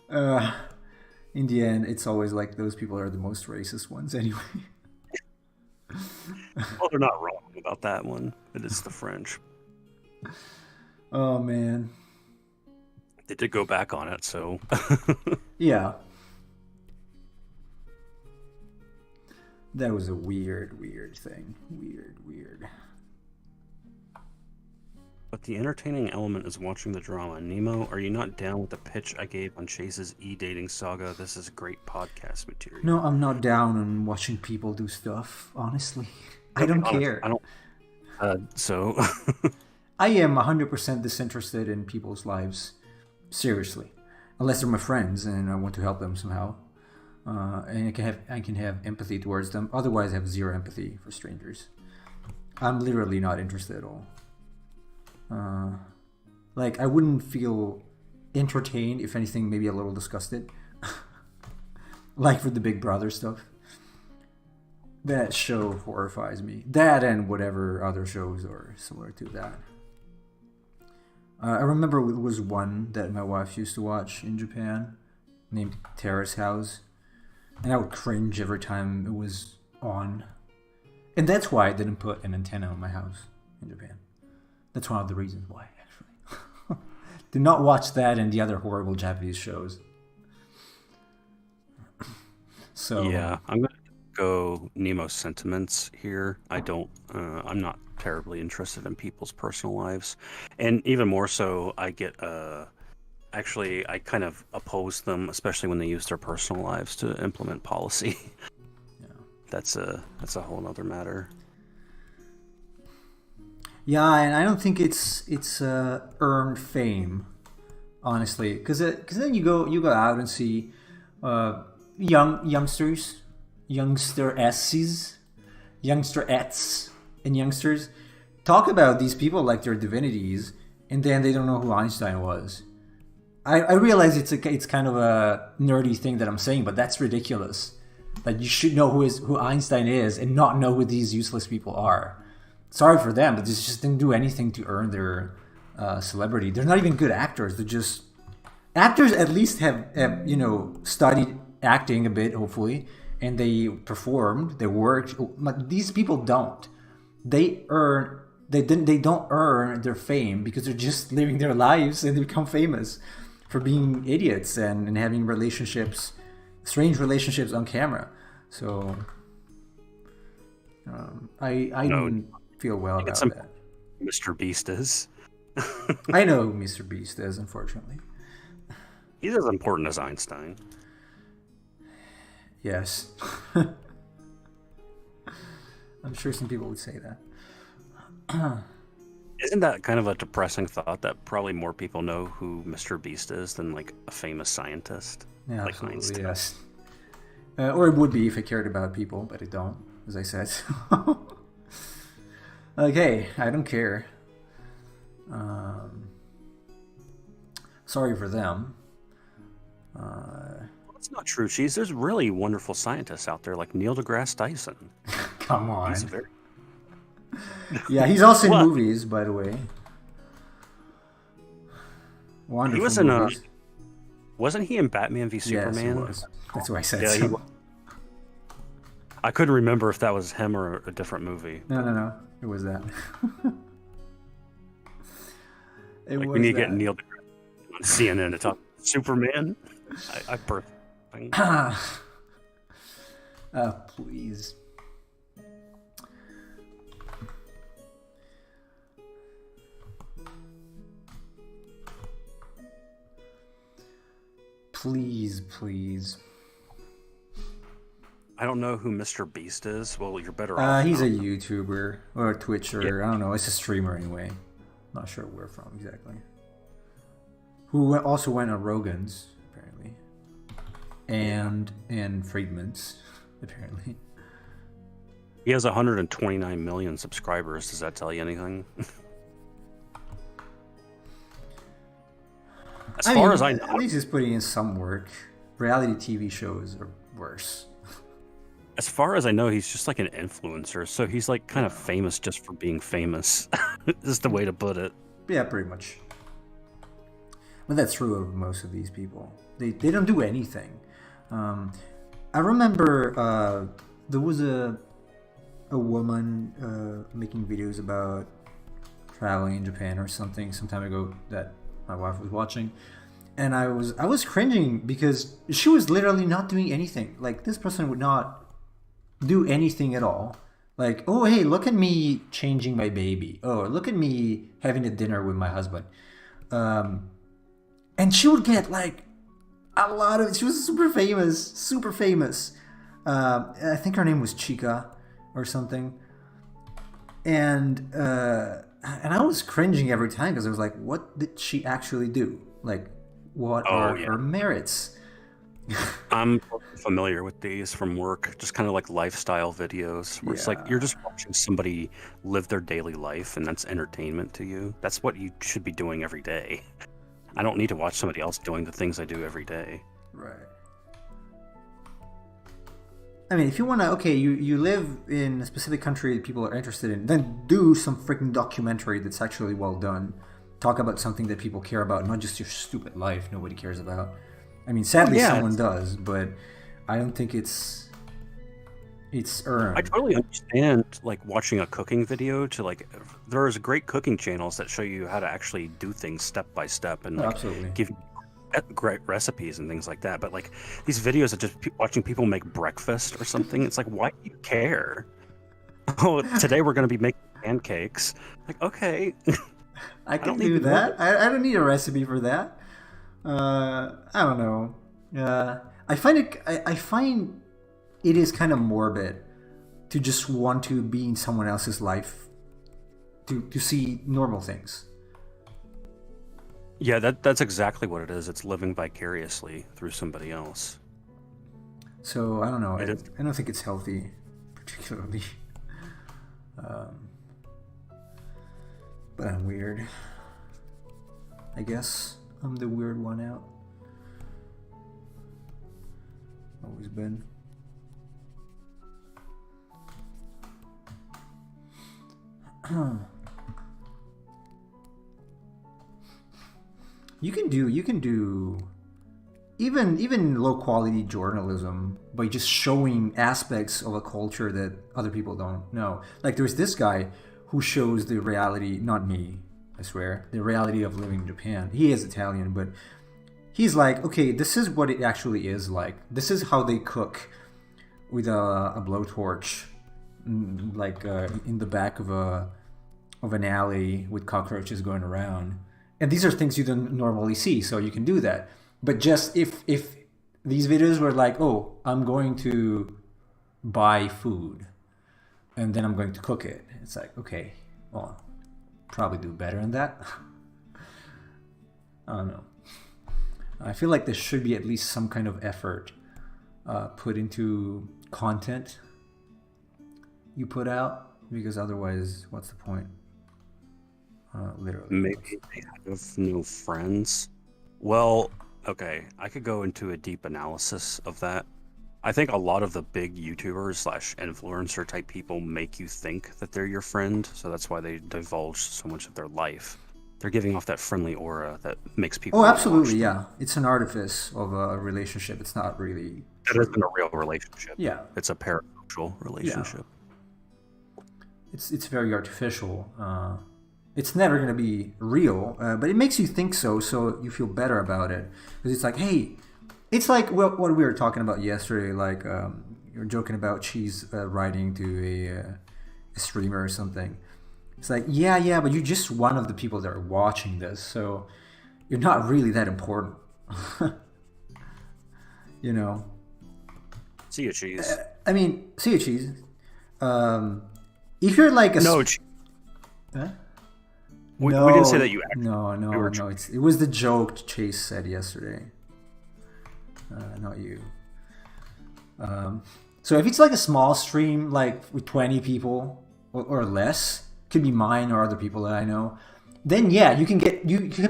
Uh, in the end, it's always like those people are the most racist ones anyway. Well, they're not wrong about that one. It is the French. Oh man. They did go back on it, so Yeah. That was a weird thing. Weird. But the entertaining element is watching the drama. Nemo, are you not down with the pitch I gave on Chase's e-dating saga? This is great podcast material. No, I'm not down on watching people do stuff, honestly. I To be don't honest, care. I don't. So I am 100% disinterested in people's lives. Seriously. Unless they're my friends and I want to help them somehow. And I can have empathy towards them. Otherwise, I have zero empathy for strangers. I'm literally not interested at all. Like, I wouldn't feel entertained, if anything, maybe a little disgusted. Like for the Big Brother stuff. That show horrifies me. That and whatever other shows are similar to that. I remember it was one that my wife used to watch in Japan named Terrace House. And I would cringe every time it was on. And that's why I didn't put an antenna on my house in Japan. That's one of the reasons why, actually. Do not watch that and the other horrible Japanese shows. So yeah, I'm gonna go Nemo sentiments here. I'm not terribly interested in people's personal lives, and even more so, I get actually I kind of oppose them, especially when they use their personal lives to implement policy. yeah. That's a whole other matter. Yeah, and I don't think it's earned fame, honestly, because then you go out and see youngsters, youngsteresses, youngsterettes, and youngsters talk about these people like they're divinities, and then they don't know who Einstein was. I realize it's kind of a nerdy thing that I'm saying, but that's ridiculous. Like, you should know who Einstein is and not know who these useless people are. Sorry for them, but they just didn't do anything to earn their celebrity. They're not even good actors. They're just actors. At least have studied acting a bit, hopefully, and they performed. They worked. But these people don't. They don't earn their fame because they're just living their lives and they become famous for being idiots and having relationships, strange relationships on camera. So I No, didn't feel well it's about that. Mr. Beast is. I know who Mr. Beast is, unfortunately. He's as important as Einstein. Yes. I'm sure some people would say that. Isn't that kind of a depressing thought that probably more people know who Mr. Beast is than like a famous scientist Yeah, like absolutely, Einstein? yes. Or it would be if I cared about people, but I don't, as I said. Okay, I don't care. Sorry for them. That's not true, Cheese. There's really wonderful scientists out there like Neil deGrasse Tyson. Come on. He's very... Yeah, he's also in What? movies, by the way. Wonderful He was in movies. wasn't he in Batman v Yes, Superman? he was. That's why I said Yeah, so. he was. I couldn't remember if that was him or a different movie. No. It was that. It Like was we need to that. get Neil deGrasse on CNN to talk Superman. I birthed thing. Please. Please. I don't know who Mr. Beast is. Well, you're better off. He's a now. YouTuber or a Twitcher. Yeah. I don't know. It's a streamer anyway. Not sure where from exactly. Who also went on Rogan's apparently, and Friedman's apparently. He has 129 million subscribers. Does that tell you anything? As far as I know, at least he's putting in some work. Reality TV shows are worse. as far as I know, he's just like an influencer. So he's like kind of famous just for being famous. Is the way to put it. Yeah, pretty much. But that's true of most of these people. They don't do anything. I remember there was a woman making videos about traveling in Japan or something some time ago that my wife was watching, and I was cringing because she was literally not doing anything. Like, this person would not do anything at all. Like, oh hey, look at me changing my baby. Oh, look at me having a dinner with my husband. And she would get like a lot of. She was super famous. I think her name was Chica or something. And I was cringing every time because I was like, what did she actually do? Like, what are her merits? I'm familiar with these from work, just kind of like lifestyle videos where it's like you're just watching somebody live their daily life and that's entertainment to you. That's what you should be doing every day. I don't need to watch somebody else doing the things I do every day. Right. I mean, if you want to, okay, you live in a specific country that people are interested in, then do some freaking documentary that's actually well done. Talk about something that people care about, not just your stupid life nobody cares about. I mean, sadly, someone does, but I don't think it's earned. I totally understand, like, watching a cooking video to, like, there's great cooking channels that show you how to actually do things step by step and, like, absolutely. give you great recipes and things like that. But, like, these videos of just watching people make breakfast or something, it's like, why do you care? Oh, today we're going to be making pancakes. Like, okay. I can do that. I don't need a recipe for that. I don't know. I find it is kind of morbid to just want to be in someone else's life to see normal things. Yeah, that's exactly what it is. It's living vicariously through somebody else. So I don't know. I don't think it's healthy, particularly. But I'm weird. I guess I'm the weird one out. Always been. You can do even low quality journalism by just showing aspects of a culture that other people don't know. Like, there's this guy who shows the reality, not me, I swear, the reality of living in Japan. He is Italian, but he's like, okay, this is what it actually is like. This is how they cook with a blowtorch, like in the back of an alley with cockroaches going around. And these are things you don't normally see, so you can do that. But just if these videos were like, oh, I'm going to buy food and then I'm going to cook it, it's like, okay, well, probably do better than that. I don't know. I feel like there should be at least some kind of effort put into content you put out, because otherwise, what's the point? Literally. Maybe they have no friends. Well, okay, I could go into a deep analysis of that. I think a lot of the big YouTubers slash influencer type people make you think that they're your friend, so that's why they divulge so much of their life. They're giving off that friendly aura that makes people Oh, wanna watch absolutely, them. yeah. It's an artifice of a relationship. It's not really That true. isn't a real relationship. Yeah, It's a parasocial relationship. it's very artificial. It's never gonna be real, but it makes you think so, so you feel better about it. Because it's like, hey, it's like what we were talking about yesterday. Like you're joking about Cheese writing to a streamer or something. It's like, yeah, but you're just one of the people that are watching this, so you're not really that important. You know. See you, Cheese. I mean, see you, Cheese. If you're like a No, Huh? we didn't say that you actually. No. It was the joke Chase said yesterday. Not you. So if it's like a small stream, like with 20 people or less, could be mine or other people that I know, then yeah, you can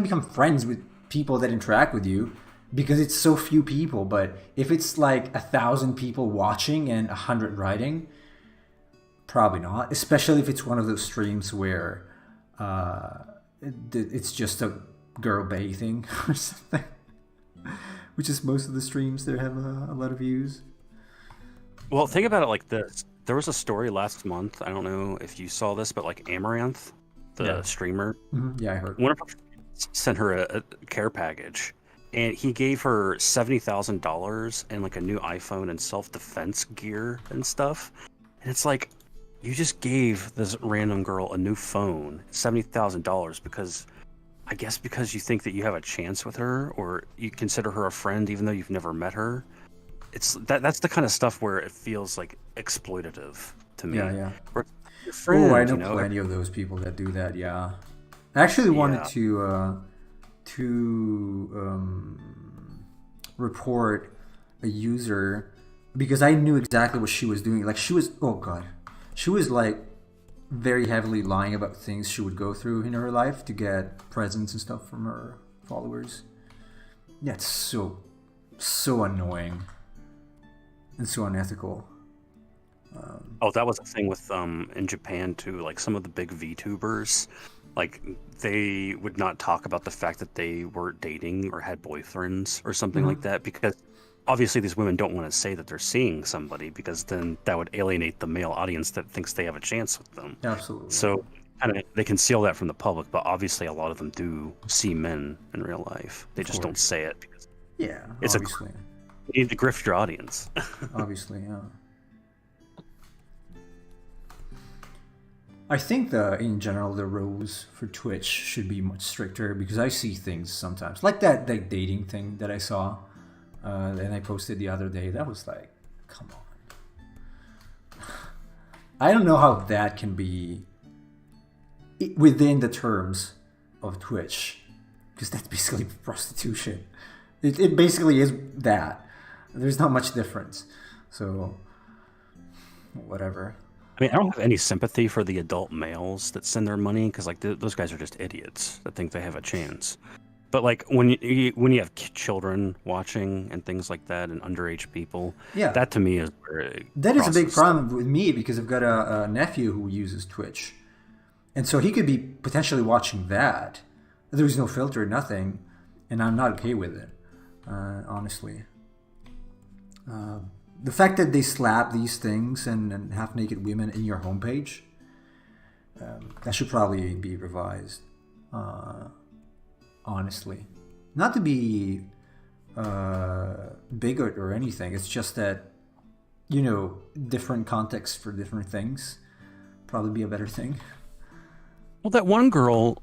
become friends with people that interact with you because it's so few people. But if it's like 1,000 people watching and 100 writing, probably not. Especially if it's one of those streams where it's just a girl bathing or something, which is most of the streams that have a lot of views. Well, think about it like this. There was a story last month. I don't know if you saw this, but like Amaranth, the streamer, Yeah, I heard. one of her friends sent her a care package, and he gave her $70,000 and like a new iPhone and self-defense gear and stuff. And it's like, you just gave this random girl a new phone, $70,000, because I guess because you think that you have a chance with her, or you consider her a friend even though you've never met her. It's that's the kind of stuff where it feels like exploitative to me. Yeah. Where your friend, Oh, I know you know, plenty of those people that do that. Yeah, I actually wanted Yeah. to report a user because I knew exactly what she was doing. Like she was, oh god, she was like very heavily lying about things she would go through in her life to get presents and stuff from her followers. Yeah, it's so annoying and so unethical. Oh, that was a thing with in Japan too. Like some of the big VTubers, like they would not talk about the fact that they were dating or had boyfriends or something like that, because obviously these women don't want to say that they're seeing somebody, because then that would alienate the male audience that thinks they have a chance with them. Absolutely. So kind of they conceal that from the public, but obviously a lot of them do see men in real life. They just don't say it because Yeah, it's obviously. you need to grift your audience. Obviously, yeah. I think in general the rules for Twitch should be much stricter, because I see things sometimes like that dating thing that I saw and I posted the other day. That was like, come on. I don't know how that can be within the terms of Twitch, because that's basically prostitution. It basically is that. There's not much difference. So, whatever. I mean, I don't have any sympathy for the adult males that send their money, because like those guys are just idiots that think they have a chance. But like when you have children watching and things like that, and underage people, Yeah. that to me is where it That is a big crosses. problem with me, because I've got a nephew who uses Twitch. And so he could be potentially watching that. There was no filter, nothing. And I'm not okay with it, honestly. The fact that they slap these things and half-naked women in your homepage, that should probably be revised, honestly. Not to be bigot or anything. It's just that, different contexts for different things probably be a better thing. Well, that one girl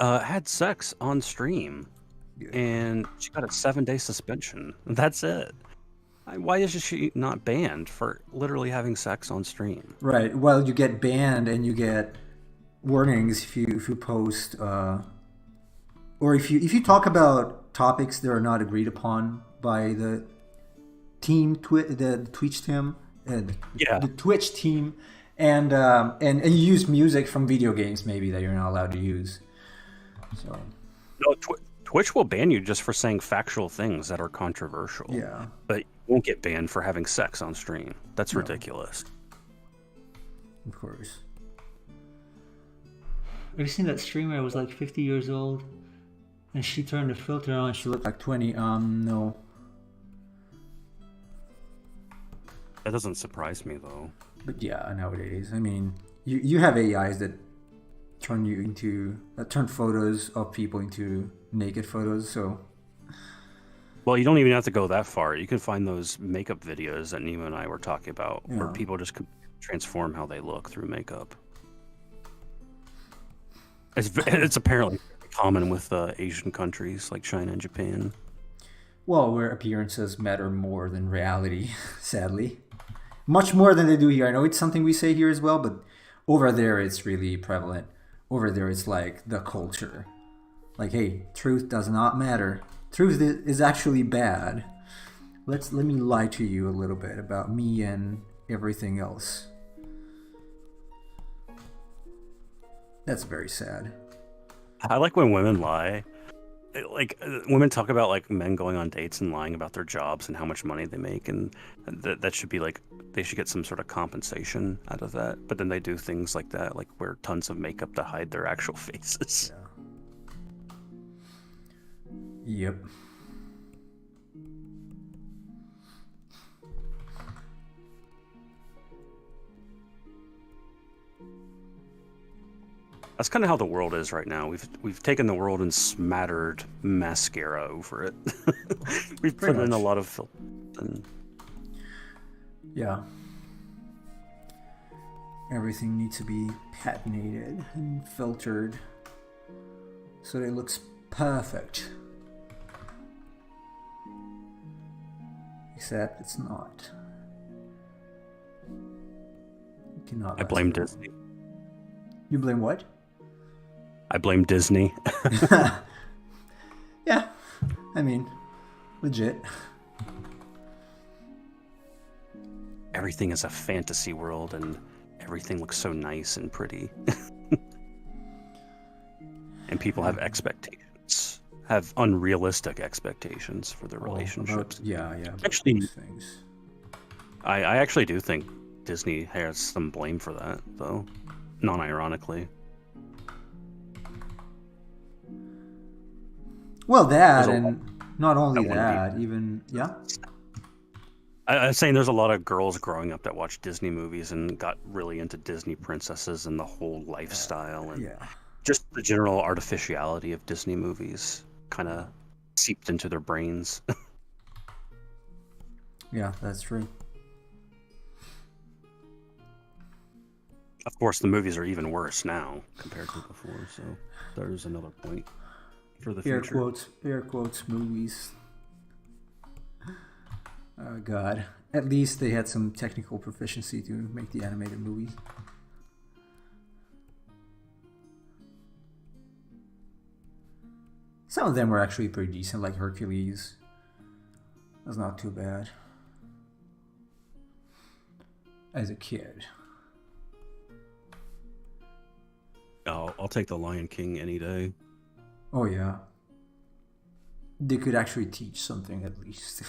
had sex on stream. Yeah. and she got a 7-day suspension. That's it. Why is she not banned for literally having sex on stream? Right. Well, you get banned and you get warnings if you post or if you talk about topics that are not agreed upon by the the Twitch team, Yeah. the Twitch team, and you use music from video games maybe that you're not allowed to use. So No, Twitch will ban you just for saying factual things that are controversial. yeah, But you won't get banned for having sex on stream. That's ridiculous. of course. Have you seen that streamer who was like 50 years old? And she turned the filter on, she looked like 20. No. That doesn't surprise me, though. But yeah, nowadays, I mean, you have AIs that turn photos of people into naked photos, so... Well, you don't even have to go that far. You can find those makeup videos that Nemo and I were talking about, where Yeah. people just transform how they look through makeup. It's apparently common with Asian countries like China and Japan. Well, where appearances matter more than reality, sadly. Much more than they do here. I know it's something we say here as well, but over there it's really prevalent. Over there it's like the culture. Like, hey, truth does not matter. Truth is actually bad. Let me lie to you a little bit about me and everything else. That's very sad. I like when women lie. Like women talk about like men going on dates and lying about their jobs and how much money they make, and that should be like they should get some sort of compensation out of that. But then they do things like that, like wear tons of makeup to hide their actual faces. Yeah. Yep. That's kind of how the world is right now. We've taken the world and smattered mascara over it. We've put in a lot of filter. And... Yeah. Everything needs to be patinated and filtered so that it looks perfect. Except it's not. You cannot. I blame Disney. You blame what? I blame Disney. Yeah, I mean, legit. Everything is a fantasy world, and everything looks so nice and pretty. And people have expectations, have unrealistic expectations for their relationships. Yeah. Actually, things. I actually do think Disney has some blame for that, though, non-ironically. Well, that, and not only that, even, yeah? I'm saying there's a lot of girls growing up that watched Disney movies and got really into Disney princesses and the whole lifestyle and just the general artificiality of Disney movies kind of seeped into their brains. Yeah, that's true. Of course, the movies are even worse now compared to before, so there's another point for the future. Air quotes, movies. Oh, God. At least they had some technical proficiency to make the animated movies. Some of them were actually pretty decent, like Hercules. That's not too bad. As a kid. I'll take the Lion King any day. Oh, yeah. They could actually teach something at least.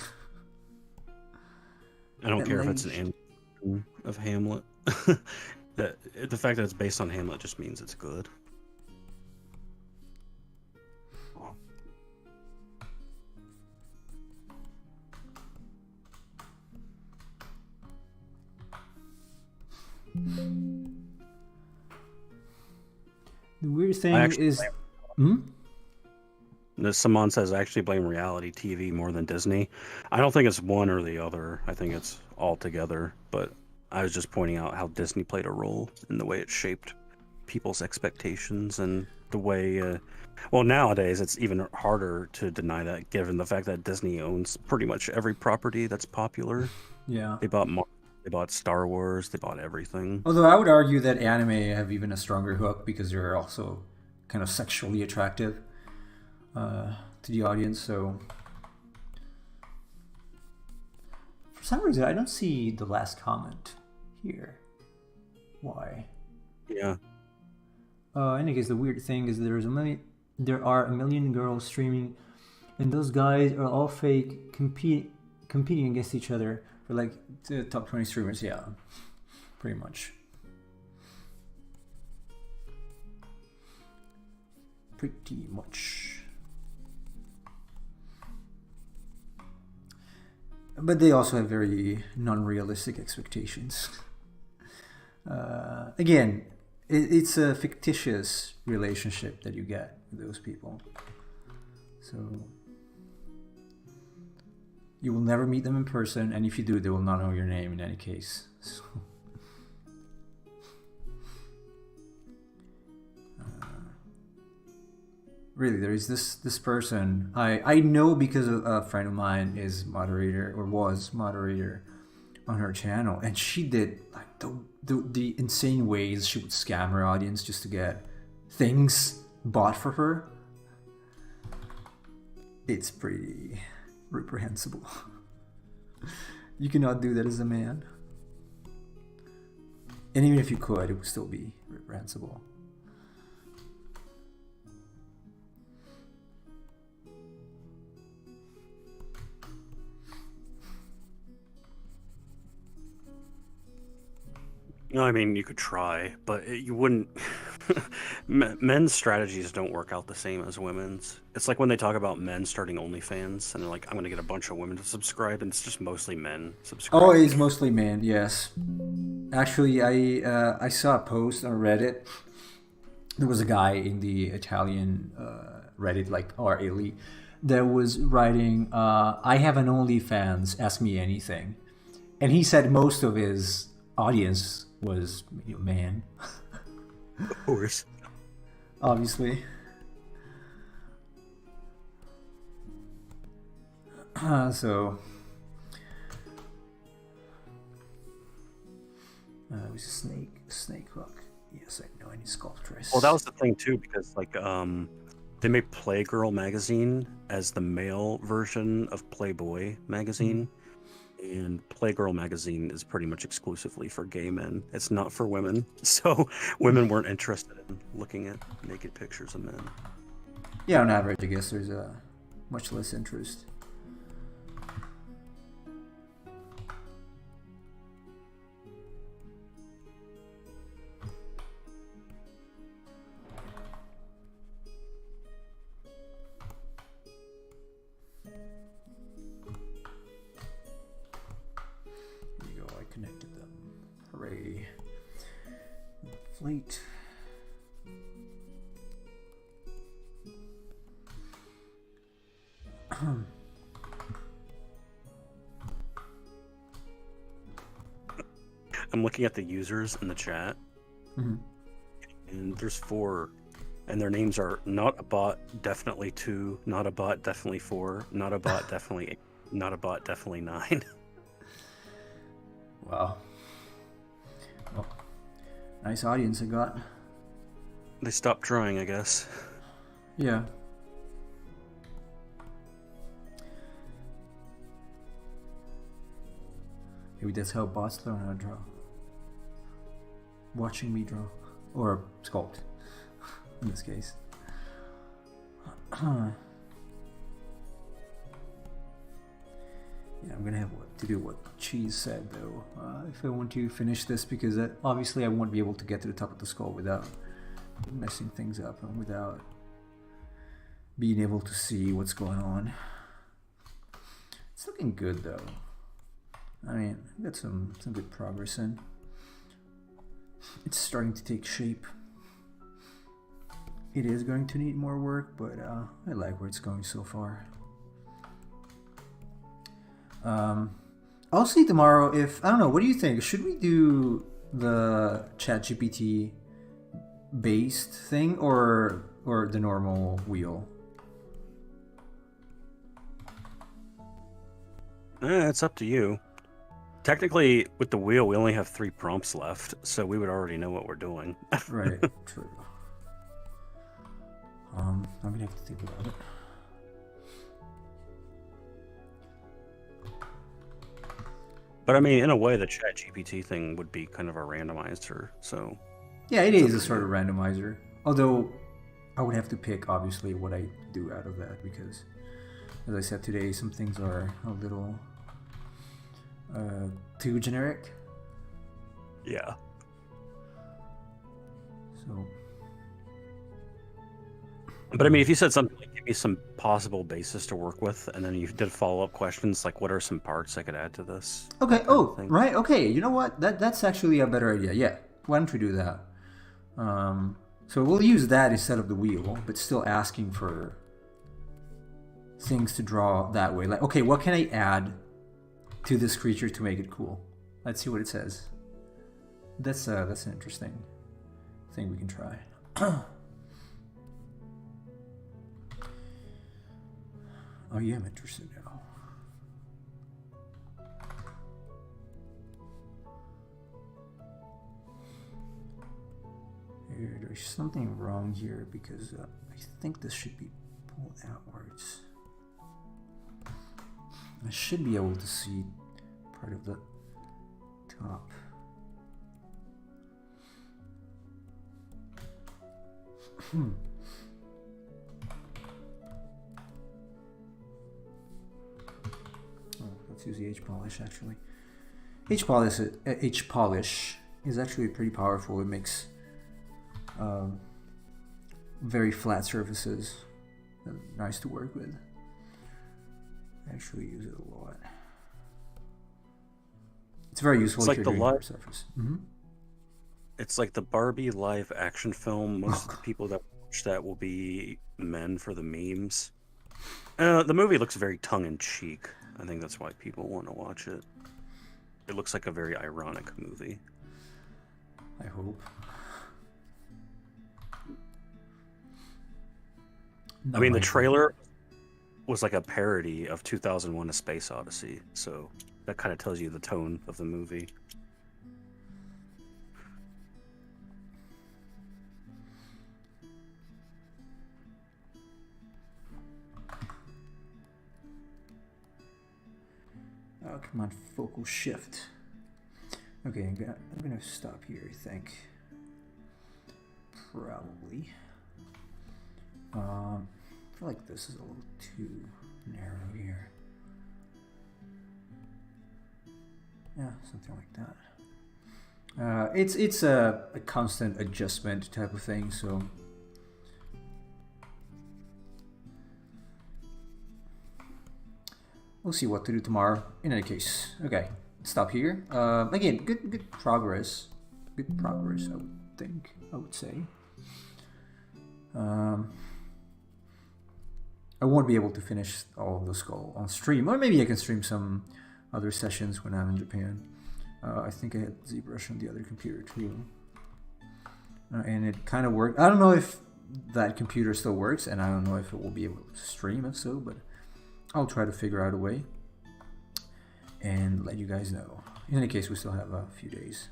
I don't care if it's an animation of Hamlet. The fact that it's based on Hamlet just means it's good. The weird thing is... Simon says, I actually blame reality TV more than Disney. I don't think it's one or the other. I think it's all together. But I was just pointing out how Disney played a role in the way it shaped people's expectations and the way. Well, nowadays it's even harder to deny that, given the fact that Disney owns pretty much every property that's popular. Yeah. They bought they bought Star Wars, they bought everything. Although I would argue that anime have even a stronger hook because they're also kind of sexually attractive to the audience. So for some reason, I don't see the last comment here. Why? Yeah. In any case, the weird thing is there are a million girls streaming, and those guys are all fake, competing against each other for like the top 20 streamers. Yeah, pretty much. Pretty much. But they also have very non-realistic expectations. Again, it's a fictitious relationship that you get with those people. So you will never meet them in person, and if you do, they will not know your name in any case. So, really, there is this person I know because a friend of mine is moderator or was moderator on her channel, and she did like the insane ways she would scam her audience just to get things bought for her. It's pretty reprehensible. You cannot do that as a man, and even if you could, it would still be reprehensible. No, I mean you could try, but you wouldn't. Men's strategies don't work out the same as women's. It's like when they talk about men starting OnlyFans, and they're like, "I'm going to get a bunch of women to subscribe," and it's just mostly men subscribing. Oh, it's mostly men. Yes, actually, I saw a post on Reddit. There was a guy in the Italian Reddit, like r/Ellie, that was writing, "I have an OnlyFans. Ask me anything," and he said most of his audience was man. Of course. Obviously. So it was a snake hook. Yes, I know, I need sculptress. Well, that was the thing too, because like they made Playgirl magazine as the male version of Playboy magazine. And Playgirl magazine is pretty much exclusively for gay men. It's not for women. So women weren't interested in looking at naked pictures of men. Yeah, on average, I guess there's much less interest. Connected them. Hooray. Fleet. I'm looking at the users in the chat, and there's 4, and their names are not a bot, definitely 2, not a bot, definitely 4, not a bot, definitely 8, not a bot, definitely 9. Wow. Well, nice audience I got. They stopped trying, I guess. Yeah. Maybe that's how bots learn how to draw. Watching me draw. Or sculpt, in this case. Yeah, I'm gonna have to do what Cheese said though, if I want to finish this, because obviously I won't be able to get to the top of the skull without messing things up and without being able to see what's going on. It's looking good though. I mean, I got some good progress in. It's starting to take shape. It is going to need more work, but I like where it's going so far. I'll see tomorrow if, I don't know, what do you think? Should we do the ChatGPT based thing or the normal wheel? It's up to you. Technically, with the wheel, we only have 3 prompts left, so we would already know what we're doing. Right, true. I'm gonna have to think about it. But I mean, in a way, the ChatGPT thing would be kind of a randomizer, so... Yeah, it is a sort of randomizer. Although, I would have to pick, obviously, what I do out of that, because, as I said today, some things are a little too generic. Yeah. So... But I mean, if you said something like, give me some possible basis to work with, and then you did follow-up questions, like, what are some parts I could add to this? Okay, oh, right, okay, you know what? That's actually a better idea, yeah. Why don't we do that? So we'll use that instead of the wheel, but still asking for things to draw that way. Like, okay, what can I add to this creature to make it cool? Let's see what it says. That's an interesting thing we can try. Oh, yeah, I'm interested now. There's something wrong here because I think this should be pulled outwards. I should be able to see part of the top. Let's use the H-polish actually. H-polish is actually pretty powerful. It makes very flat surfaces nice to work with. I actually use it a lot. It's very useful. It's like the live surface. It's like the Barbie live action film. Most of the people that watch that will be men for the memes. The movie looks very tongue-in-cheek. I think that's why people want to watch it. It looks like a very ironic movie. I hope. I mean, the trailer was like a parody of 2001: A Space Odyssey, so that kind of tells you the tone of the movie. Oh, come on, focal shift. Okay, I'm gonna stop here, I think. Probably. I feel like this is a little too narrow here. Yeah, something like that. It's a constant adjustment type of thing, so... We'll see what to do tomorrow. In any case, okay, stop here. Again, good progress. Good progress, I would think. I would say. I won't be able to finish all of the skull on stream, or maybe I can stream some other sessions when I'm in Japan. I think I had ZBrush on the other computer too, and it kind of worked. I don't know if that computer still works, and I don't know if it will be able to stream if so, but I'll try to figure out a way and let you guys know. In any case, we still have a few days.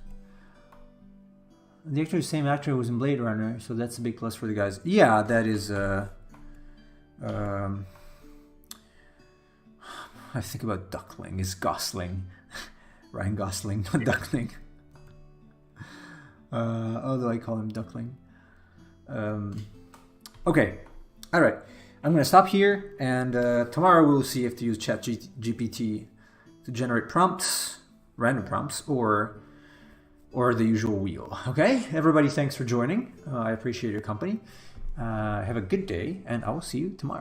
The actor is the same actor who was in Blade Runner, so that's a big plus for the guys. Yeah, that is... I think about Duckling. It's Gosling. Ryan Gosling, not Duckling. Although I call him Duckling. Okay, all right. I'm going to stop here, and tomorrow we'll see if to use ChatGPT to generate prompts, random prompts, or the usual wheel. Okay, everybody, thanks for joining. I appreciate your company. Have a good day, and I will see you tomorrow.